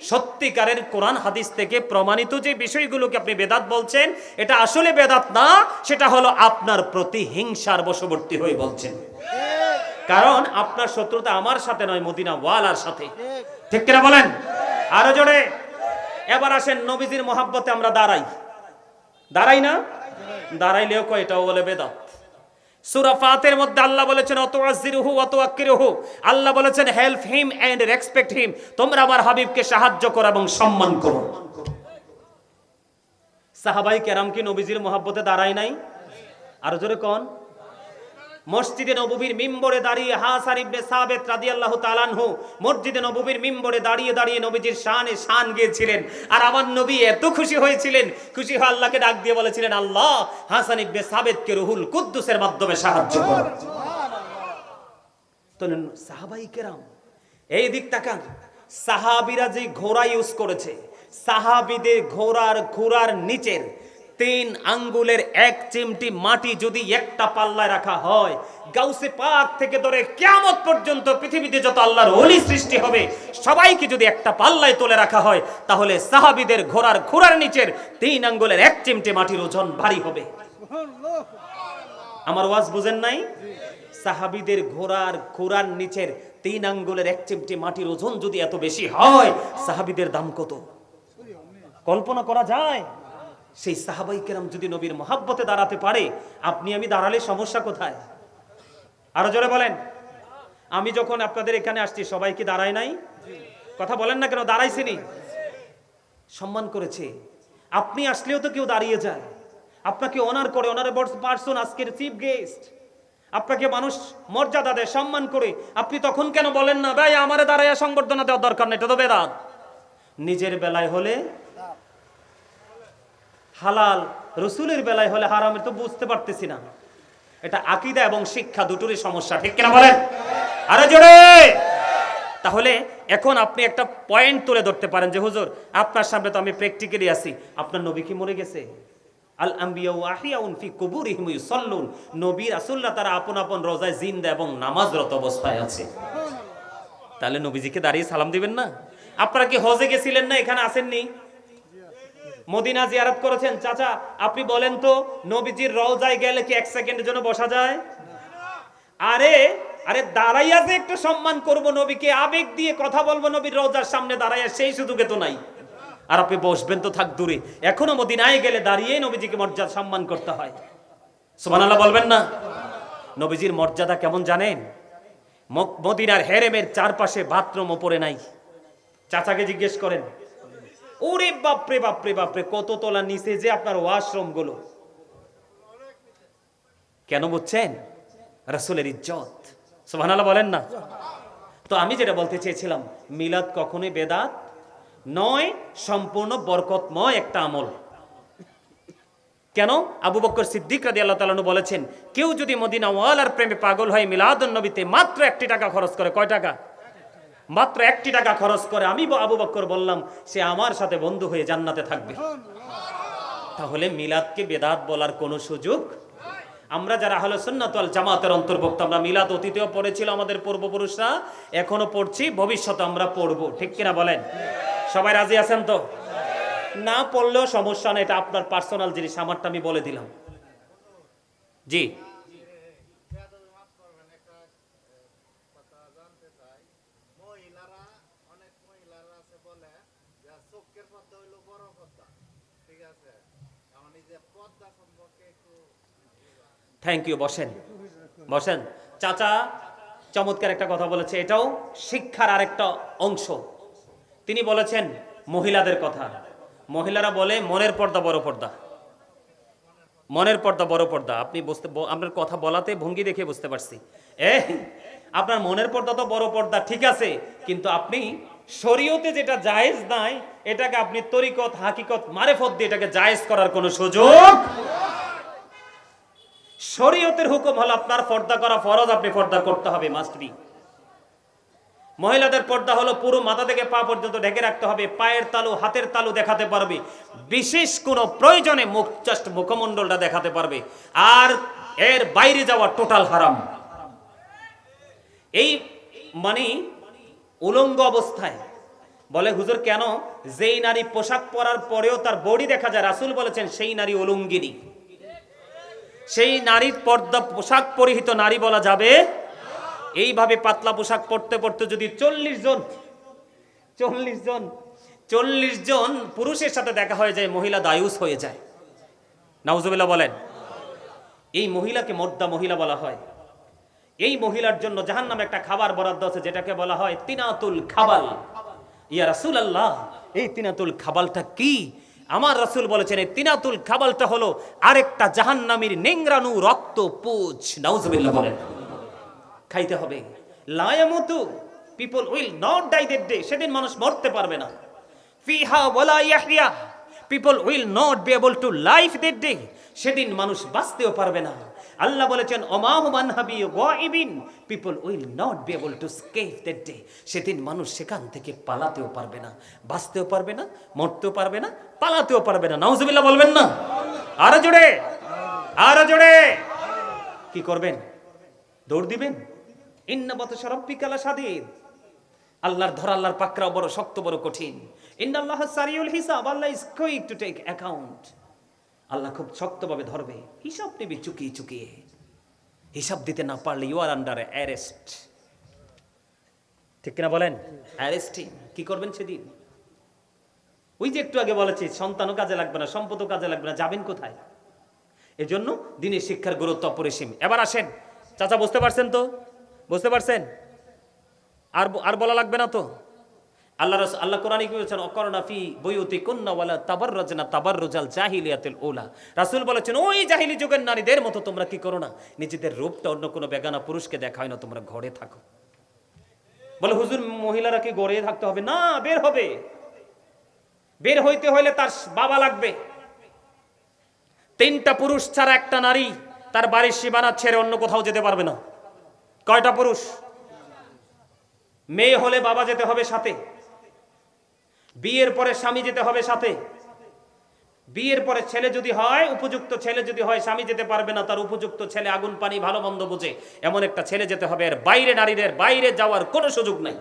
সত্যিকারের কোরআন হাদিস থেকে প্রমাণিত যে বিষয়গুলোকে আপনি বেদাত বলছেন, এটা আসলে বেদাত না, সেটা হলো আপনার প্রতি হিংসার বশবর্তী হয়ে বলছেন। কারণ আপনার শত্রুতা আমার সাথে নয়, মদিনা ওয়ালার সাথে। ঠিক কিনা বলেন? আরো জোরে। এবার আসেন, নবীজির মহাব্বতে আমরা দাঁড়াই না? দাঁড়াইলেও কয় এটাও বলে বেদাত। সূরা ফাতির মধ্যে আল্লাহ বলেছেন অতুআযিরুহু ওয়া তুআক্কিরুহু, আল্লাহ বলেছেন help him and respect him, তোমরা আমার হাবিবকে সাহায্য করো এবং সম্মান করো। সাহাবায়ে কেরাম কি নবীজির মহব্বতে দাঁড়ায় নাই? আরো জোরে কোন? মসজিদে নববীর মিম্বরে দাঁড়িয়ে হাসান ইবনে সাবিত রাদিয়াল্লাহু তাআলা আনহু মসজিদে নববীর মিম্বরে দাঁড়িয়ে দাঁড়িয়ে নবীজির শানে শান গেয়েছিলেন। আর আমার নবী এত খুশি হয়েছিলেন, খুশি হয়ে আল্লাহকে ডাক দিয়ে বলেছিলেন, আল্লাহ হাসান ইবনে সাবিতকে রুহুল কুদ্দুসের মাধ্যমে সাহায্য করো। তো সাহাবায়ে কেরাম এই দিক তাকান, সাহাবীরা যে ঘোড়া ইউজ করেছে, সাহাবীদের ঘোড়ার নিচের 3 আঙ্গুলের 1 চিমটি মাটি যদি একটা পাল্লায় রাখা হয়, গাউসে পাক থেকে ধরে কিয়ামত পর্যন্ত পৃথিবীতে যত আল্লাহর ওলি সৃষ্টি হবে সবাইকে যদি একটা পাল্লায় তুলে রাখা হয়, তাহলে সাহাবীদের ঘোড়ার নিচের 3 আঙ্গুলের 1 চিমটি মাটির ওজন ভারী হবে। আমার ওয়াজ বুঝেন নাই? সাহাবীদের ঘোড়ার নিচের 3 আঙ্গুলের 1 চিমটি মাটির ওজন যদি এত বেশি হয়, সাহাবীদের দাম কত কল্পনা করা যায়? সেই সাহাবায়ে কেরাম যদি নবীর মহব্বতে দাঁড়াতে পারে, আপনি আমি দাঁড়ালে সমস্যা কোথায়? আরো জোরে বলেন। আমি যখন আপনাদের এখানে আসছি, সবাই কি দাঁড়ায় নাই? কথা বলেন না কেন? দাঁড়াইছেনি, সম্মান করেছে। আপনি আসলেও তো কেউ দাঁড়িয়ে যায়, আপনাকে অনার করে, অনারেবল পারসন, আজকের চিফ গেস্ট, আপনাকে মানুষ মর্যাদা দেয়, সম্মান করে। আপনি তখন কেন বলেন না, ভাই আমারে দাঁড়াইয়া সংবর্ধনা দেওয়ার দরকার নেই, এটা তো বেদাত। নিজের বেলায় হলে হালাল, রসুলের বেলায় হলে হারাম, তো বুঝতে পারতেছি না। এটা আকীদা এবং শিক্ষা দুটোরই সমস্যা, ঠিক কিনা বলেন? আরে জোরে। তাহলে এখন আপনি একটা পয়েন্ট তুলে ধরতে পারেন যে হুজুর আপনার সামনে তো আমি প্র্যাকটিক্যালি আছি, আপনার নবী কি মরে গেছে? আল আম্বিয়া ওয়াহিয়াউন ফি কুবুরিহিম ইউসাল্লুন, নবী রাসূলরা তারা আপন আপন রোজায় জিন্দা এবং নামাজরত অবস্থায় আছে। তাহলে নবীজিকে দাঁড়িয়ে সালাম দিবেন না? আপনারা কি হজে গেছিলেন না, এখানে আসেননি? মদিনা জিয়ারত করেছেন? চাচা আপনি বলেন তো, নবীজির রওজায় গেলে কি 1 সেকেন্ডের জন্য বসা যায়? আরে আরে দাঁড়াইয়া যে একটু সম্মান করব নবীকে, আবেগ দিয়ে কথা বলবো নবীর রওজার সামনে দাঁড়াইয়া, সেই সুযোগে তো নাই। আর আপনি বসবেন তো থাক দূরে। এখনো মদিনায় গেলে দাঁড়িয়ে নবীজিকে মর্যাদা সম্মান করতে হয়। সুবহানাল্লাহ বলবেন না? নবীজির মর্যাদা কেমন জানেন? মদিনার হেরেমের চারপাশে বাথরুম ওপরে নাই। চাচাকে জিজ্ঞেস করেন, ওরে বাপরে বাপরে বাপরে, কত তলা নিচে যে আপনার ওয়াশরুম গুলো। কেন বুঝছেন? রাসূলের ইজ্জত। সুবহানাল্লাহ বলেন না? তো আমি যেটা বলতে চেয়েছিলাম, মিলাদ কখনোই বেদাত নয়, সম্পূর্ণ বরকতময় একটা আমল। কেন? আবু বকর সিদ্দিক রাদিয়াল্লাহু তাআলা বলেছেন, কেউ যদি মদিনা ওয়ালার প্রেমে পাগল হয় মিলাদুন নবীতে মাত্র 1 টাকা খরচ করে। কয় টাকা? মাত্র 1 টাকা খরচ করে। আমি আবু বকর বললাম, সে আমার সাথে বন্ধু হয়ে জান্নাতে থাকবে। তাহলে মিলাদকে বেদাত বলার কোনো সুযোগ? আমরা যারা আহলে সুন্নাত ওয়াল জামাতের অন্তর্ভুক্ত, আমরা মিলাদ অতীতেও পড়েছিল আমাদের পূর্বপুরুষরা, এখনো পড়ছি, ভবিষ্যতে আমরা পড়বো, ঠিক কিনা বলেন? সবাই রাজি আছেন তো? না পড়লেও সমস্যা নেই, এটা আপনার পার্সোনাল জিনিস, আমারটা আমি বলে দিলাম। জি থ্যাংক ইউ, বসেন বসেন। চাচা চমৎকার একটা কথা বলেছে, এটাও শিক্ষার আরেকটা অংশ। তিনি বলেছেন মহিলাদের কথা। মহিলারা বলে মনের পর্দা বড় পর্দা, মনের পর্দা বড় পর্দা। আপনি বুঝতে, আপনার কথা বলাতে ভঙ্গি দেখে বুঝতে পারছি। আপনার মনের পর্দা তো বড় পর্দা, ঠিক আছে, কিন্তু আপনি শরীয়তে যেটা জায়েজ নাই, এটাকে আপনি তরিকত হাকিকত মারেফত দিয়ে এটাকে জায়েজ করার কোনো সুযোগ। শরীয়তের হুকুম হলো আপনার পর্দা করা ফরজ, আপনি পর্দা করতে হবে, মাস্ট বি। মহিলাদের পর্দা হলো পুরো মাথা থেকে পা পর্যন্ত ঢেকে রাখতে হবে, পায়ের তালু হাতের তালু দেখাতে পারবে, বিশেষ কোনো প্রয়োজনে মুখ জাস্ট মুখমণ্ডলটা দেখাতে পারবে, আর এর বাইরে যাওয়া টোটাল হারাম। এই মানে উলঙ্গ অবস্থায় বলে হুজুর কেন? যেই নারী পোশাক পরার পরেও তার বডি দেখা যায়, রাসূল বলেছেন সেই নারী উলঙ্গিনী। সেই নারীর পর্দা পোশাক পরিহিত নারী বলা যাবে। এইভাবে পাতলা পোশাক পরতে পরতে যদি 40 জন পুরুষের সাথে দেখা হয়ে যায়, মহিলা দায়ুস হয়ে যায়। নাউজুবিল্লাহ বলেন। এই মহিলাকে মর্দা মহিলা বলা হয়। এই মহিলার জন্য জাহান্নামে একটা খাবার বরাদ্দ আছে, যেটাকে বলা হয় তিনাতুল খাবাল। ইয়া রাসূলুল্লাহ, এই তিনাতুল খাবালটা কি? আমার রাসূল বলেছেন এই তিনাতুল খাবালটা হলো আরেকটা জাহান্নামীর নেংরানু রক্ত পুজ। নাউজুবিল্লাহ বলেন। খাইতে হবে। লা ইয়ামুতু, people will not die that day, সেদিন মানুষ মরতে পারবে না। ফিহা ওয়ালা ইয়াহইয়া, people will not be able to live that day, সেদিন মানুষ বাঁচতেও পারবে না। আল্লাহ বলেছেন ওমাহু মানহাবি গায়িবিন, people will not be able to escape that day, সেদিন মানুষ সেখান থেকে পালাতেও পারবে না, বাঁচতেও পারবে না, মরতেও পারবে না, পালাতেও পারবে না। নাউজুবিল্লাহ বলবেন না? আরো জোরে, আরো জোরে। কি করবেন? দৌড় দিবেন? ইন্না বাতশা রাব্বিকা লাশাদীদ, আল্লাহর ধরা, আল্লাহর পাকড়াও বড় শক্ত, বড় কঠিন। ইন্নাল্লাহা সারিউল হিসাব, Allah is quick to take account. Allah খুব শক্তভাবে ধরবে, হিসাব নেবে চুকিয়ে চুকিয়ে। হিসাব দিতে না পারলে ইউ আর আন্ডার অ্যারেস্ট, ঠিক কিনা বলেন? অ্যারেস্টিং। কি করবেন সেদিন? ওই যে একটু আগে বলেছি, সন্তানও কাজে লাগবে না, সম্পদও কাজে লাগবে না, যাবেন কোথায়? এজন্য দিনের শিক্ষার গুরুত্ব অপরিসীম। এবার আসেন চাচা, বুঝতে পারছেন তো? বুঝতে পারছেন? আর বলা লাগবে না তো? আল্লাহ কোরআনে কি বলেছেন? অকরনা ফি বুয়ুতিকুন্না ওয়ালা তাবাররাজনা তাবাররুজাল জাহিলিয়াতিল উলা। রাসূল বলেছেন ওই জাহিলি যুগের নারীদের মতো তোমরা কি করো না, নিজেদের রূপটা অন্য কোনো বেগানা পুরুষকে দেখায় না, তোমরা ঘরে থাকো। বলে হুজুর মহিলারা কি ঘরে থাকতে হবে? না, বের হবে। বের হইতে হইলে তার বাবা লাগবে। 3টা পুরুষ ছাড়া একটা নারী তার বাড়ির সীমানা ছেড়ে অন্য কোথাও যেতে পারবে না। কয়টা পুরুষ? মেয়ে হলে বাবা যেতে হবে সাথে, বিয়ের পরে স্বামী যেতে হবে সাথে, বিয়ের পরে ছেলে যদি হয়, উপযুক্ত ছেলে যদি হয়, স্বামী যেতে পারবে না, তার উপযুক্ত ছেলে আগুন পানি ভালো মন্দ বোঝে এমন একটা ছেলে যেতে হবে। এর বাইরে নারীদের বাইরে যাওয়ার কোনো সুযোগ নাই।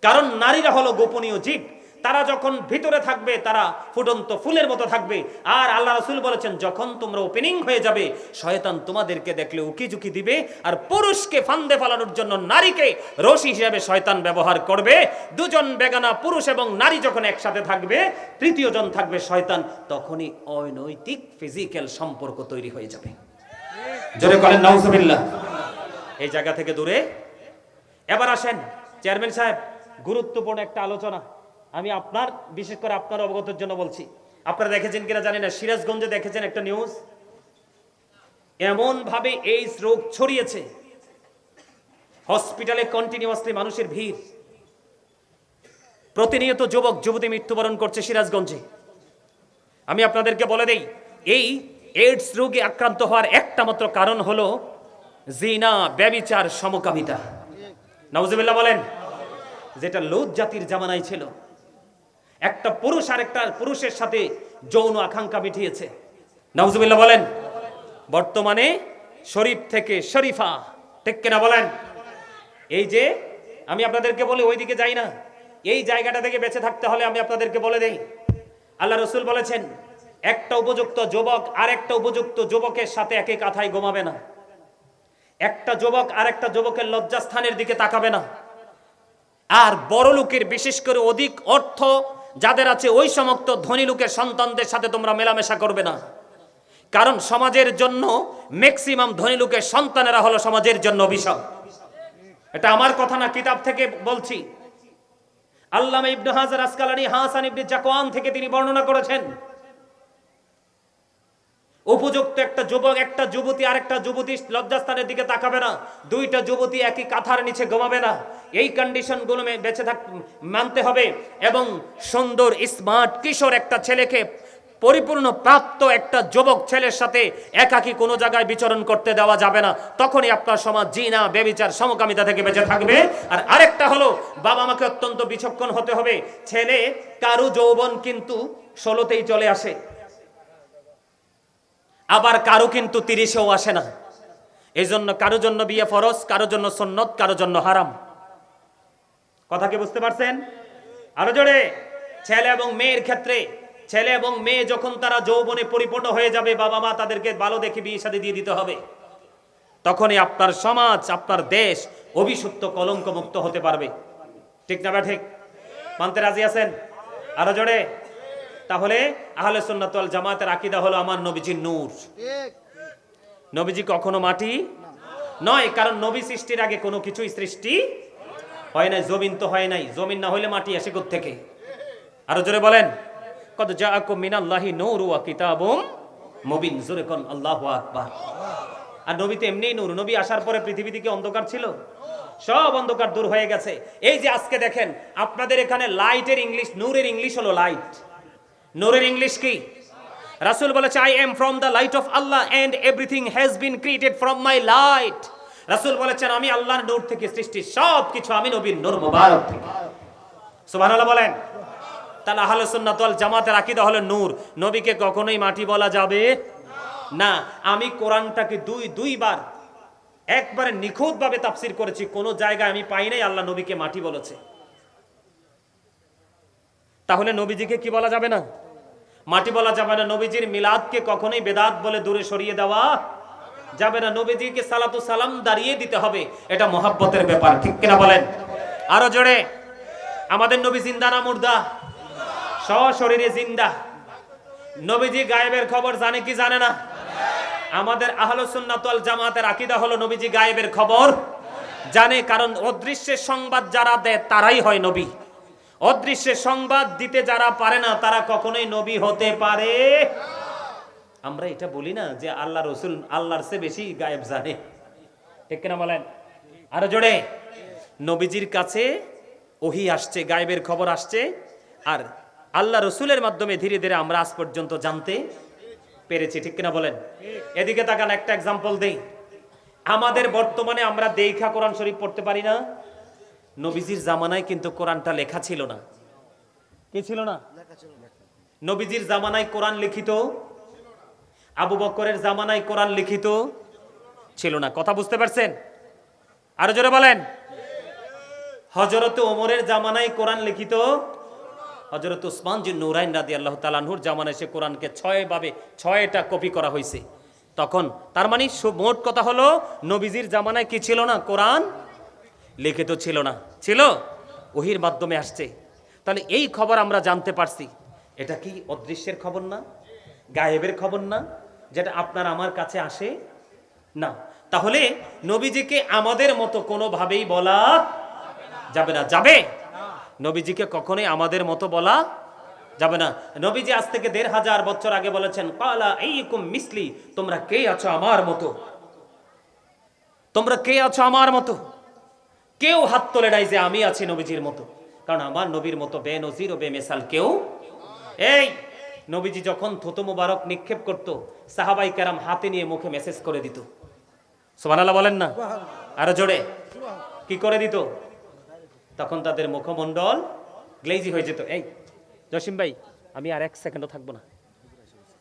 কারণ নারীরা হলো গোপনীয় জীব, তারা যখন ভিতরে থাকবে তারা ফুটন্ত ফুলের মতো থাকবে। আর আল্লাহ রাসূল বলেছেন, যখন তোমরা ওপেনিং হয়ে যাবে শয়তান তোমাদেরকে দেখলে উকিঝুঁকি দিবে, আর পুরুষকে ফান্দে ফেলানোর জন্য নারীকে রশি হিসেবে শয়তান ব্যবহার করবে। দুজন বেগানা পুরুষ এবং নারী যখন একসাথে থাকবে, তৃতীয় জন থাকবে শয়তান, তখনই অনৈতিক ফিজিক্যাল সম্পর্ক তৈরি হয়ে যাবে। জোরে বলেন নাউজুবিল্লাহ। এই জায়গা থেকে দূরে। এবার আসেন চেয়ারম্যান সাহেব, গুরুত্বপূর্ণ একটা আলোচনা আমি আপনার বিশেষ করে আপনার অবগতের জন্য বলছি। আপনারা দেখেছেন কিনা জানি না, সিরাজগঞ্জে দেখেছেন একটা নিউজ, এমন ভাবে এইডস রোগ ছড়িয়েছে, হসপিটালে কন্টিনিউয়াসলি মানুষের ভিড়, প্রতিনিয়ত যুবক যুবতী মৃত্যুবরণ করছে সিরাজগঞ্জে। আমি আপনাদেরকে বলে দেই, এই এইডস রোগে আক্রান্ত হওয়ার একটা মাত্র কারণ হলো জিনা, ব্যভিচার, সমকামিতা। নাউজুবিল্লাহ বলেন। যেটা লূত জাতির জামানায় ছিল, একটা পুরুষ আরেকটা পুরুষের সাথে যৌন আকাঙ্ক্ষা মিটিয়েছে। নাউজুবিল্লাহ বলেন। বর্তমানে শরীফ থেকে শরীফা, ঠিক কিনা বলেন? এই যে আমি আপনাদেরকে বলি, ওইদিকে যাই না, এই জায়গাটা থেকে বেঁচে থাকতে হলে আমি আপনাদেরকে বলে দেই, আল্লাহ রাসূল বলেছেন, একটা উপযুক্ত যুবক আর একটা উপযুক্ত যুবকের সাথে একই কাঁথায় ঘুমাবে না, একটা যুবক আর একটা যুবকের লজ্জাস্থানের দিকে তাকাবে না। আর বড় লোকের, বিশেষ করে অধিক অর্থ যাদের আছে, ওই সমস্ত ধনী লোকের সন্তানদের সাথে তোমরা মেলামেশা করবে না। কারণ সমাজের জন্য ম্যাক্সিমাম ধনী লোকের সন্তানেরা হলো সমাজের জন্য অভিশাপ। এটা আমার কথা না, কিতাব থেকে বলছি। আল্লামা ইবনে হাজার আসকালানী হাসান ইবনে জাকওয়ান থেকে তিনি বর্ণনা করেছেন, উপযুক্ত একটা যুবক একটা যুবতী আর একটা যুবতী লজ্জাস্থানের দিকে তাকাবে না, দুইটা যুবতী একই কাঁথার নিচে ঘুমাবে না। এই কন্ডিশনগুলো বেঁচে মানতে হবে। এবং সুন্দর স্মার্ট কিশোর একটা ছেলেকে পরিপূর্ণ প্রাপ্ত একটা যুবক ছেলের সাথে একাকী কোনো জায়গায় বিচরণ করতে দেওয়া যাবে না। তখনই আপনার সমাজ জিনা, ব্যভিচার, সমকামিতা থেকে বেঁচে থাকবে। আর আরেকটা হলো, বাবা মাকে অত্যন্ত বিচক্ষণ হতে হবে। ছেলে কারু যৌবন কিন্তু 16তেই চলে আসে, আবার কারো কিন্তু 30এও আসে না। এই জন্য কারো জন্য বিয়ে ফরজ, কারো জন্য সুন্নত, কারো জন্য হারাম। কথা কি বুঝতে পারছেন? আরো জোরে। ছেলে এবং মেয়ের ক্ষেত্রে, ছেলে এবং মেয়ে যখন তারা যৌবনে পরিপূর্ণ হয়ে যাবে, বাবা মা তাদেরকে ভালো দেখে বিয়ে শাদী দিয়ে দিতে হবে। তখনই আপনার সমাজ, আপনার দেশ অভিশপ্ত কলঙ্ক মুক্ত হতে পারবে। ঠিক না? ঠিক মানতে রাজি আছেন? আরো জোরে। তাহলে আহলে সুন্নাত ওয়াল জামাতের আকীদা হলো, আমার নবীজি নূর। নবীজি কখনো মাটি নয়, কারণ নবী সৃষ্টির আগে কোনো কিছুই সৃষ্টি হয় নাই। জমিন তো হয় নাই, জমিন না হইলে মাটি আসে কোথা থেকে? আরো জোরে বলেন। কদ জাআকুম মিনাল্লাহি নূরু ওয়া কিতাবুম মুবিন। জোরে কোন আল্লাহু আকবার। আর নবী তো এমনিই নূর। নবী আসার পরে পৃথিবী থেকে অন্ধকার ছিল, সব অন্ধকার দূর হয়ে গেছে। এই যে আজকে দেখেন আপনাদের এখানে লাইটের ইংলিশ, নূরের ইংলিশ হলো লাইট। নূরের ইংলিশ কি? রাসূল বলেছে, I am from the light of Allah and everything has been created from my light. রাসূল বলেছেন, আমি আল্লাহর নূর থেকে সৃষ্টি, সব কিছু আমি নবীর নূর মুবারক থেকে। সুবহানাল্লাহ বলেন। তাহলে আহলে সুন্নাত ওয়াল জামাতের আকীদা হলো নূর। নবীকে কখনোই মাটি বলা যাবে না। আমি কোরআনটাকে দুইবার একবারে নিখুঁতভাবে তাফসীর করেছি, কোন জায়গায় আমি পাই নাই আল্লাহ নবীকে মাটি বলেছে। তাহলে নবীজিকে কি বলা যাবে না? মাটি বলা যাবে না। নবীজির মিলাদকে কখনোই বেদাত বলে দূরে সরিয়ে দেওয়া যাবে না। নবীজিকে সালাতু সালাম দাঁড়িয়ে দিতে হবে, এটা মহব্বতের ব্যাপার। ঠিক কিনা বলেন? আরো জোরে। আমাদের নবী জিন্দা না মুর্দা? সশরীরে জিন্দা। নবীজি গায়েবের খবর জানে কি জানে না? আমাদের আহলে সুন্নাত ওয়াল জামাতের আকীদা হলো, নবীজি গায়েবের খবর জানে। কারণ অদৃশ্যের সংবাদ যারা দেয় তারাই হয় নবী। অদৃশ্যের সংবাদ দিতে যারা পারে না তারা কখনোই নবী হতে পারে। আমরা এটা বলি না যে আল্লাহ রসুল আল্লাহর চেয়ে বেশি গায়েব জানে? ঠিক কিনা বলেন? আরো জোরে। নবীজির কাছে ওহী আসছে, গায়েবের খবর আসছে, আর আল্লাহ রসুলের মাধ্যমে ধীরে ধীরে আমরা আজ পর্যন্ত জানতে পেরেছি, ঠিক কিনা বলেন? এদিকে তাকান, একটা এক্সাম্পল দেই। আমাদের বর্তমানে আমরা দেখা কোরআন শরীফ পড়তে পারি না। নবীজির জামানায় কিন্তু কোরআনটা লেখা ছিল না। কি ছিল না? নবীজির জামানায় কোরআন লিখিত, আবু বকরের জামানায় কোরআন লিখিত ছিল না। কথা বুঝতে পারছেন? আরো জোরে বলেন। হযরত ওমরের জামানায় কোরআন লিখিত, হযরত উসমান জিন নূরাইন রাদিয়াল্লাহু তাআলা আনহুর জামানায় সে কোরআনকে 6টা কপি করা হয়েছে। তখন তার মানে মোট কথা হলো নবীজির জামানায় কি ছিল না? কোরআন লিখিত ছিল না, ছিল ওহির মাধ্যমে আসছে। তাহলে এই খবর আমরা জানতে পারছি। এটা কি অদৃশ্যের খবর না? গায়েবের খবর না? যেটা আপনার আমার কাছে আসে না। তাহলে নবীজিকে আমাদের মতো কোনোভাবেই বলা যাবে না। যাবে? নবীজিকে কখনোই আমাদের মতো বলা যাবে না। নবীজি আজ থেকে 1500 বছর আগে বলেছেন, ক্বালা আইয়ুকুম মিসলি, তোমরা কে আছো আমার মতো? তোমরা কে আছো আমার মতো? কেউ হাত তোলে নাই যে আমি আছি নবীজির মতো, কারণ আমার নবীর মতো বেনজির ও বেমিসাল কেউ। এই নবীজি যখন থুতু মুবারক নিক্ষেপ করত, সাহাবাই কেরাম হাতে নিয়ে মুখে মেসেজ করে দিত। সুবহানাল্লাহ বলেন না? আরো জোরে। কি করে দিত? তখন তাদের মুখমণ্ডল গ্লেজি হয়ে যেত। এই জসিম ভাই, আমি আর 1 সেকেন্ডও থাকবো না,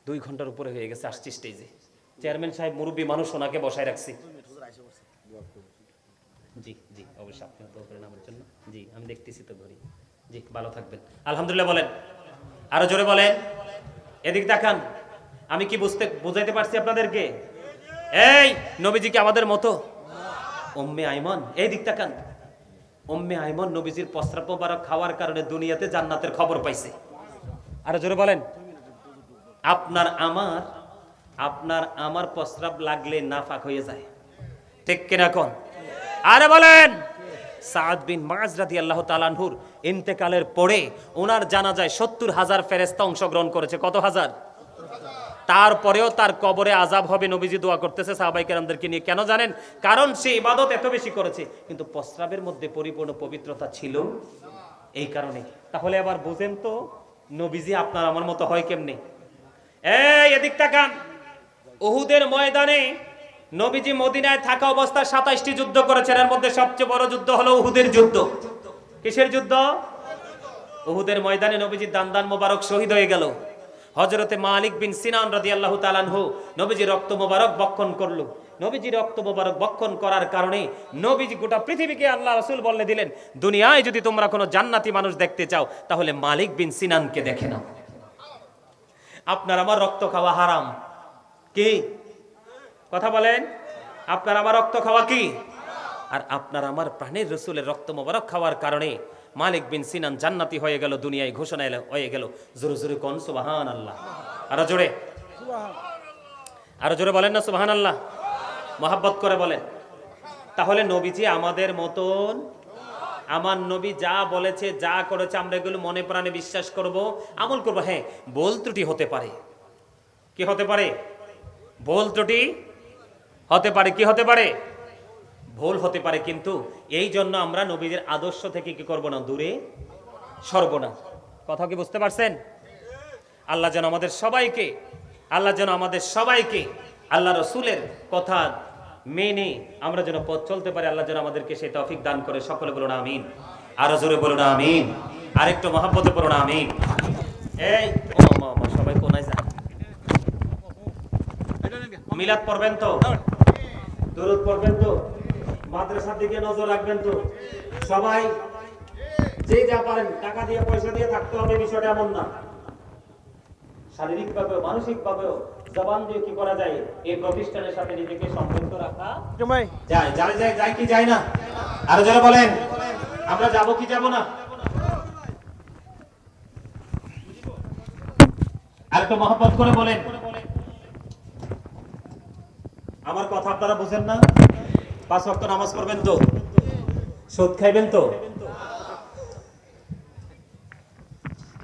2 ঘন্টার উপরে হয়ে গেছে, আসছি স্টেজে। চেয়ারম্যান সাহেব মুরব্বী মানুষ, ওনাকে বসায় রাখছি। জি জি, অবশ্যই আপনি তো করেন আমার জন্য। জি, আমি দেখতেছি তো ঘড়ি। জি, ভালো থাকবেন। আলহামদুলিল্লাহ বলেন। আরো জোরে বলেন। এদিক তাকান, আমি কি বুঝাইতে পারছি আপনাদেরকে? এই নবীজি কি আমাদের মতো? উম্মে আইমান, এই দিক তাকান, উম্মে আইমান নবীজির প্রস্রাব মোবারক খাওয়ার কারণে দুনিয়াতে জান্নাতের খবর পাইছে। আরো জোরে বলেন। আপনার আমার প্রস্রাব লাগলে নাফাক হয়ে যায়, ঠিক কিনা কোন? আরে বলেন। সাদ বিন মুআজ রাদিয়াল্লাহু তাআলা আনহুর ইন্তেকালের পরে ওনার জানাজায় 70,000 ফেরেশতা অংশগ্রহণ করেছে। কত হাজার? তারপরেও তার কবরে আযাব হবে, নবীজি দোয়া করতেছে সাহাবায়ে কেরামদেরকে নিয়ে। কেন জানেন? কারণ সে ইবাদত এত বেশি করেছে, কিন্তু প্রস্রাবের মধ্যে পরিপূর্ণ পবিত্রতা ছিল এই কারণে। তাহলে আবার বুঝেন তো নবীজি আপনার আমার মতো হয় কেমনে? এই এদিক তাকান, উহুদের ময়দানে নবীজি মদিনায় থাকা অবস্থায় 27টি যুদ্ধ করেছেন। এর মধ্যে সবচেয়ে বড় যুদ্ধ হলো উহুদের যুদ্ধ। কিসের যুদ্ধ? উহুদের ময়দানে নবীজি দান মোবারক শহীদ হয়ে গেল। হযরতে মালিক বিন সিনান রাদিয়াল্লাহু তাআলা আনহু নবীজি রক্ত মোবারক বক্ষণ করলো। নবীজি রক্ত মোবারক বক্ষণ করার কারণে নবীজি গোটা পৃথিবীকে আল্লাহ রাসূল বলে দিলেন, দুনিয়ায় যদি তোমরা কোনো জান্নাতি মানুষ দেখতে চাও তাহলে মালিক বিন সিনানকে দেখে নাও। আপনার আমার রক্ত খাওয়া হারাম। কি কথা বলেন? আপনার আমার রক্ত খাওয়া কি? আর আপনার আমার প্রাণের রাসূলের রক্ত মোবারক খাওয়ার কারণে মালিক বিন সিনান জান্নাতি হয়ে গেল, দুনিয়ায় ঘোষণা হয়ে গেল। জোরে জোরে কোন সুবহানাল্লাহ। আরো জোরে, আরো জোরে বলেন না সুবহানাল্লাহ। মহব্বত করে বলেন। তাহলে নবীজি আমাদের মতন, আমার নবী যা বলেছে যা করেছে আমরা এগুলো মনে প্রাণে বিশ্বাস করব, আমল করব। হ্যাঁ, ভুল ত্রুটি হতে পারে। কি হতে পারে? ভুল ত্রুটি হতে পারে। কি হতে পারে? ভুল হতে পারে। কিন্তু এই জন্য আমরা নবীদের আদর্শ থেকে কি করব না? দূরে সরব না। কথা কি বুঝতে পারছেন? আল্লাহ যেন আমাদের সবাইকে আল্লাহ রসুলের কথা মেনে আমরা যেন পথ চলতে পারি। আল্লাহ যেন আমাদেরকে সেই তৌফিক দান করে। সকলে বলুন আমিন। আরো জোরে বলুন আমিন। আরেকটু মহব্বতে বলুন আমিন। এই সবাই কোনায় যান। মিলাদ পড়বেন তো, দরুদ পড়বেন তো, মাদ্রাসার দিকে নজর রাখবেন তো। সবাই যে যা পারেন টাকা দিয়ে পয়সা দিয়ে থাকতে হবে, বিষয়টা এমন না। শারীরিক ভাবে মানসিক ভাবেও জবান দিয়ে কি করা যায়? এই প্রতিষ্ঠানের সাথে নিজেকে সম্পৃক্ত রাখা যায় কি যায় না? আরো যারা বলেন, আমরা যাব কি যাব না? আর একটু মহব্বত করে বলেন। আমার কথা আপনারা বুঝেন না? 5 ওয়াক্ত নামাজ পড়বেন তো? সুদ খাইবেন তো?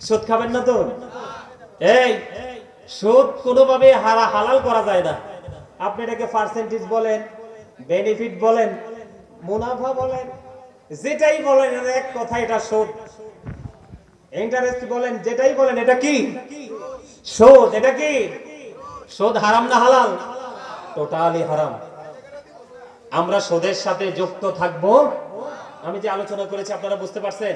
সুদ খাবেন না তো? এই সুদ কোনোভাবে হালাল করা যায় না। আপনি এটাকে পার্সেন্টেজ বলেন, বেনিফিট বলেন, মুনাফা বলেন, যেটাই বলেন, এক কথা এটা সুদ। ইন্টারেস্ট বলেন, যেটাই বলেন, এটা কি? সুদ। এটা কি? সুদ হারাম না হালাল? টোটালি হারাম। আমরা সুদের সাথে যুক্ত থাকব। আমি যে আলোচনা করেছি আপনারা বুঝতে পারছেন?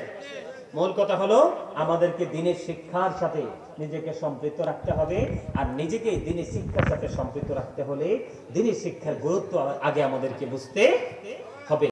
মূল কথা হলো আমাদেরকে দ্বীনের শিক্ষার সাথে নিজেকে সম্পৃক্ত রাখতে হবে। আর নিজেকে দ্বীনের শিক্ষার সাথে সম্পৃক্ত রাখতে হলে দ্বীনের শিক্ষার গুরুত্ব আগে আমাদেরকে বুঝতে হবে।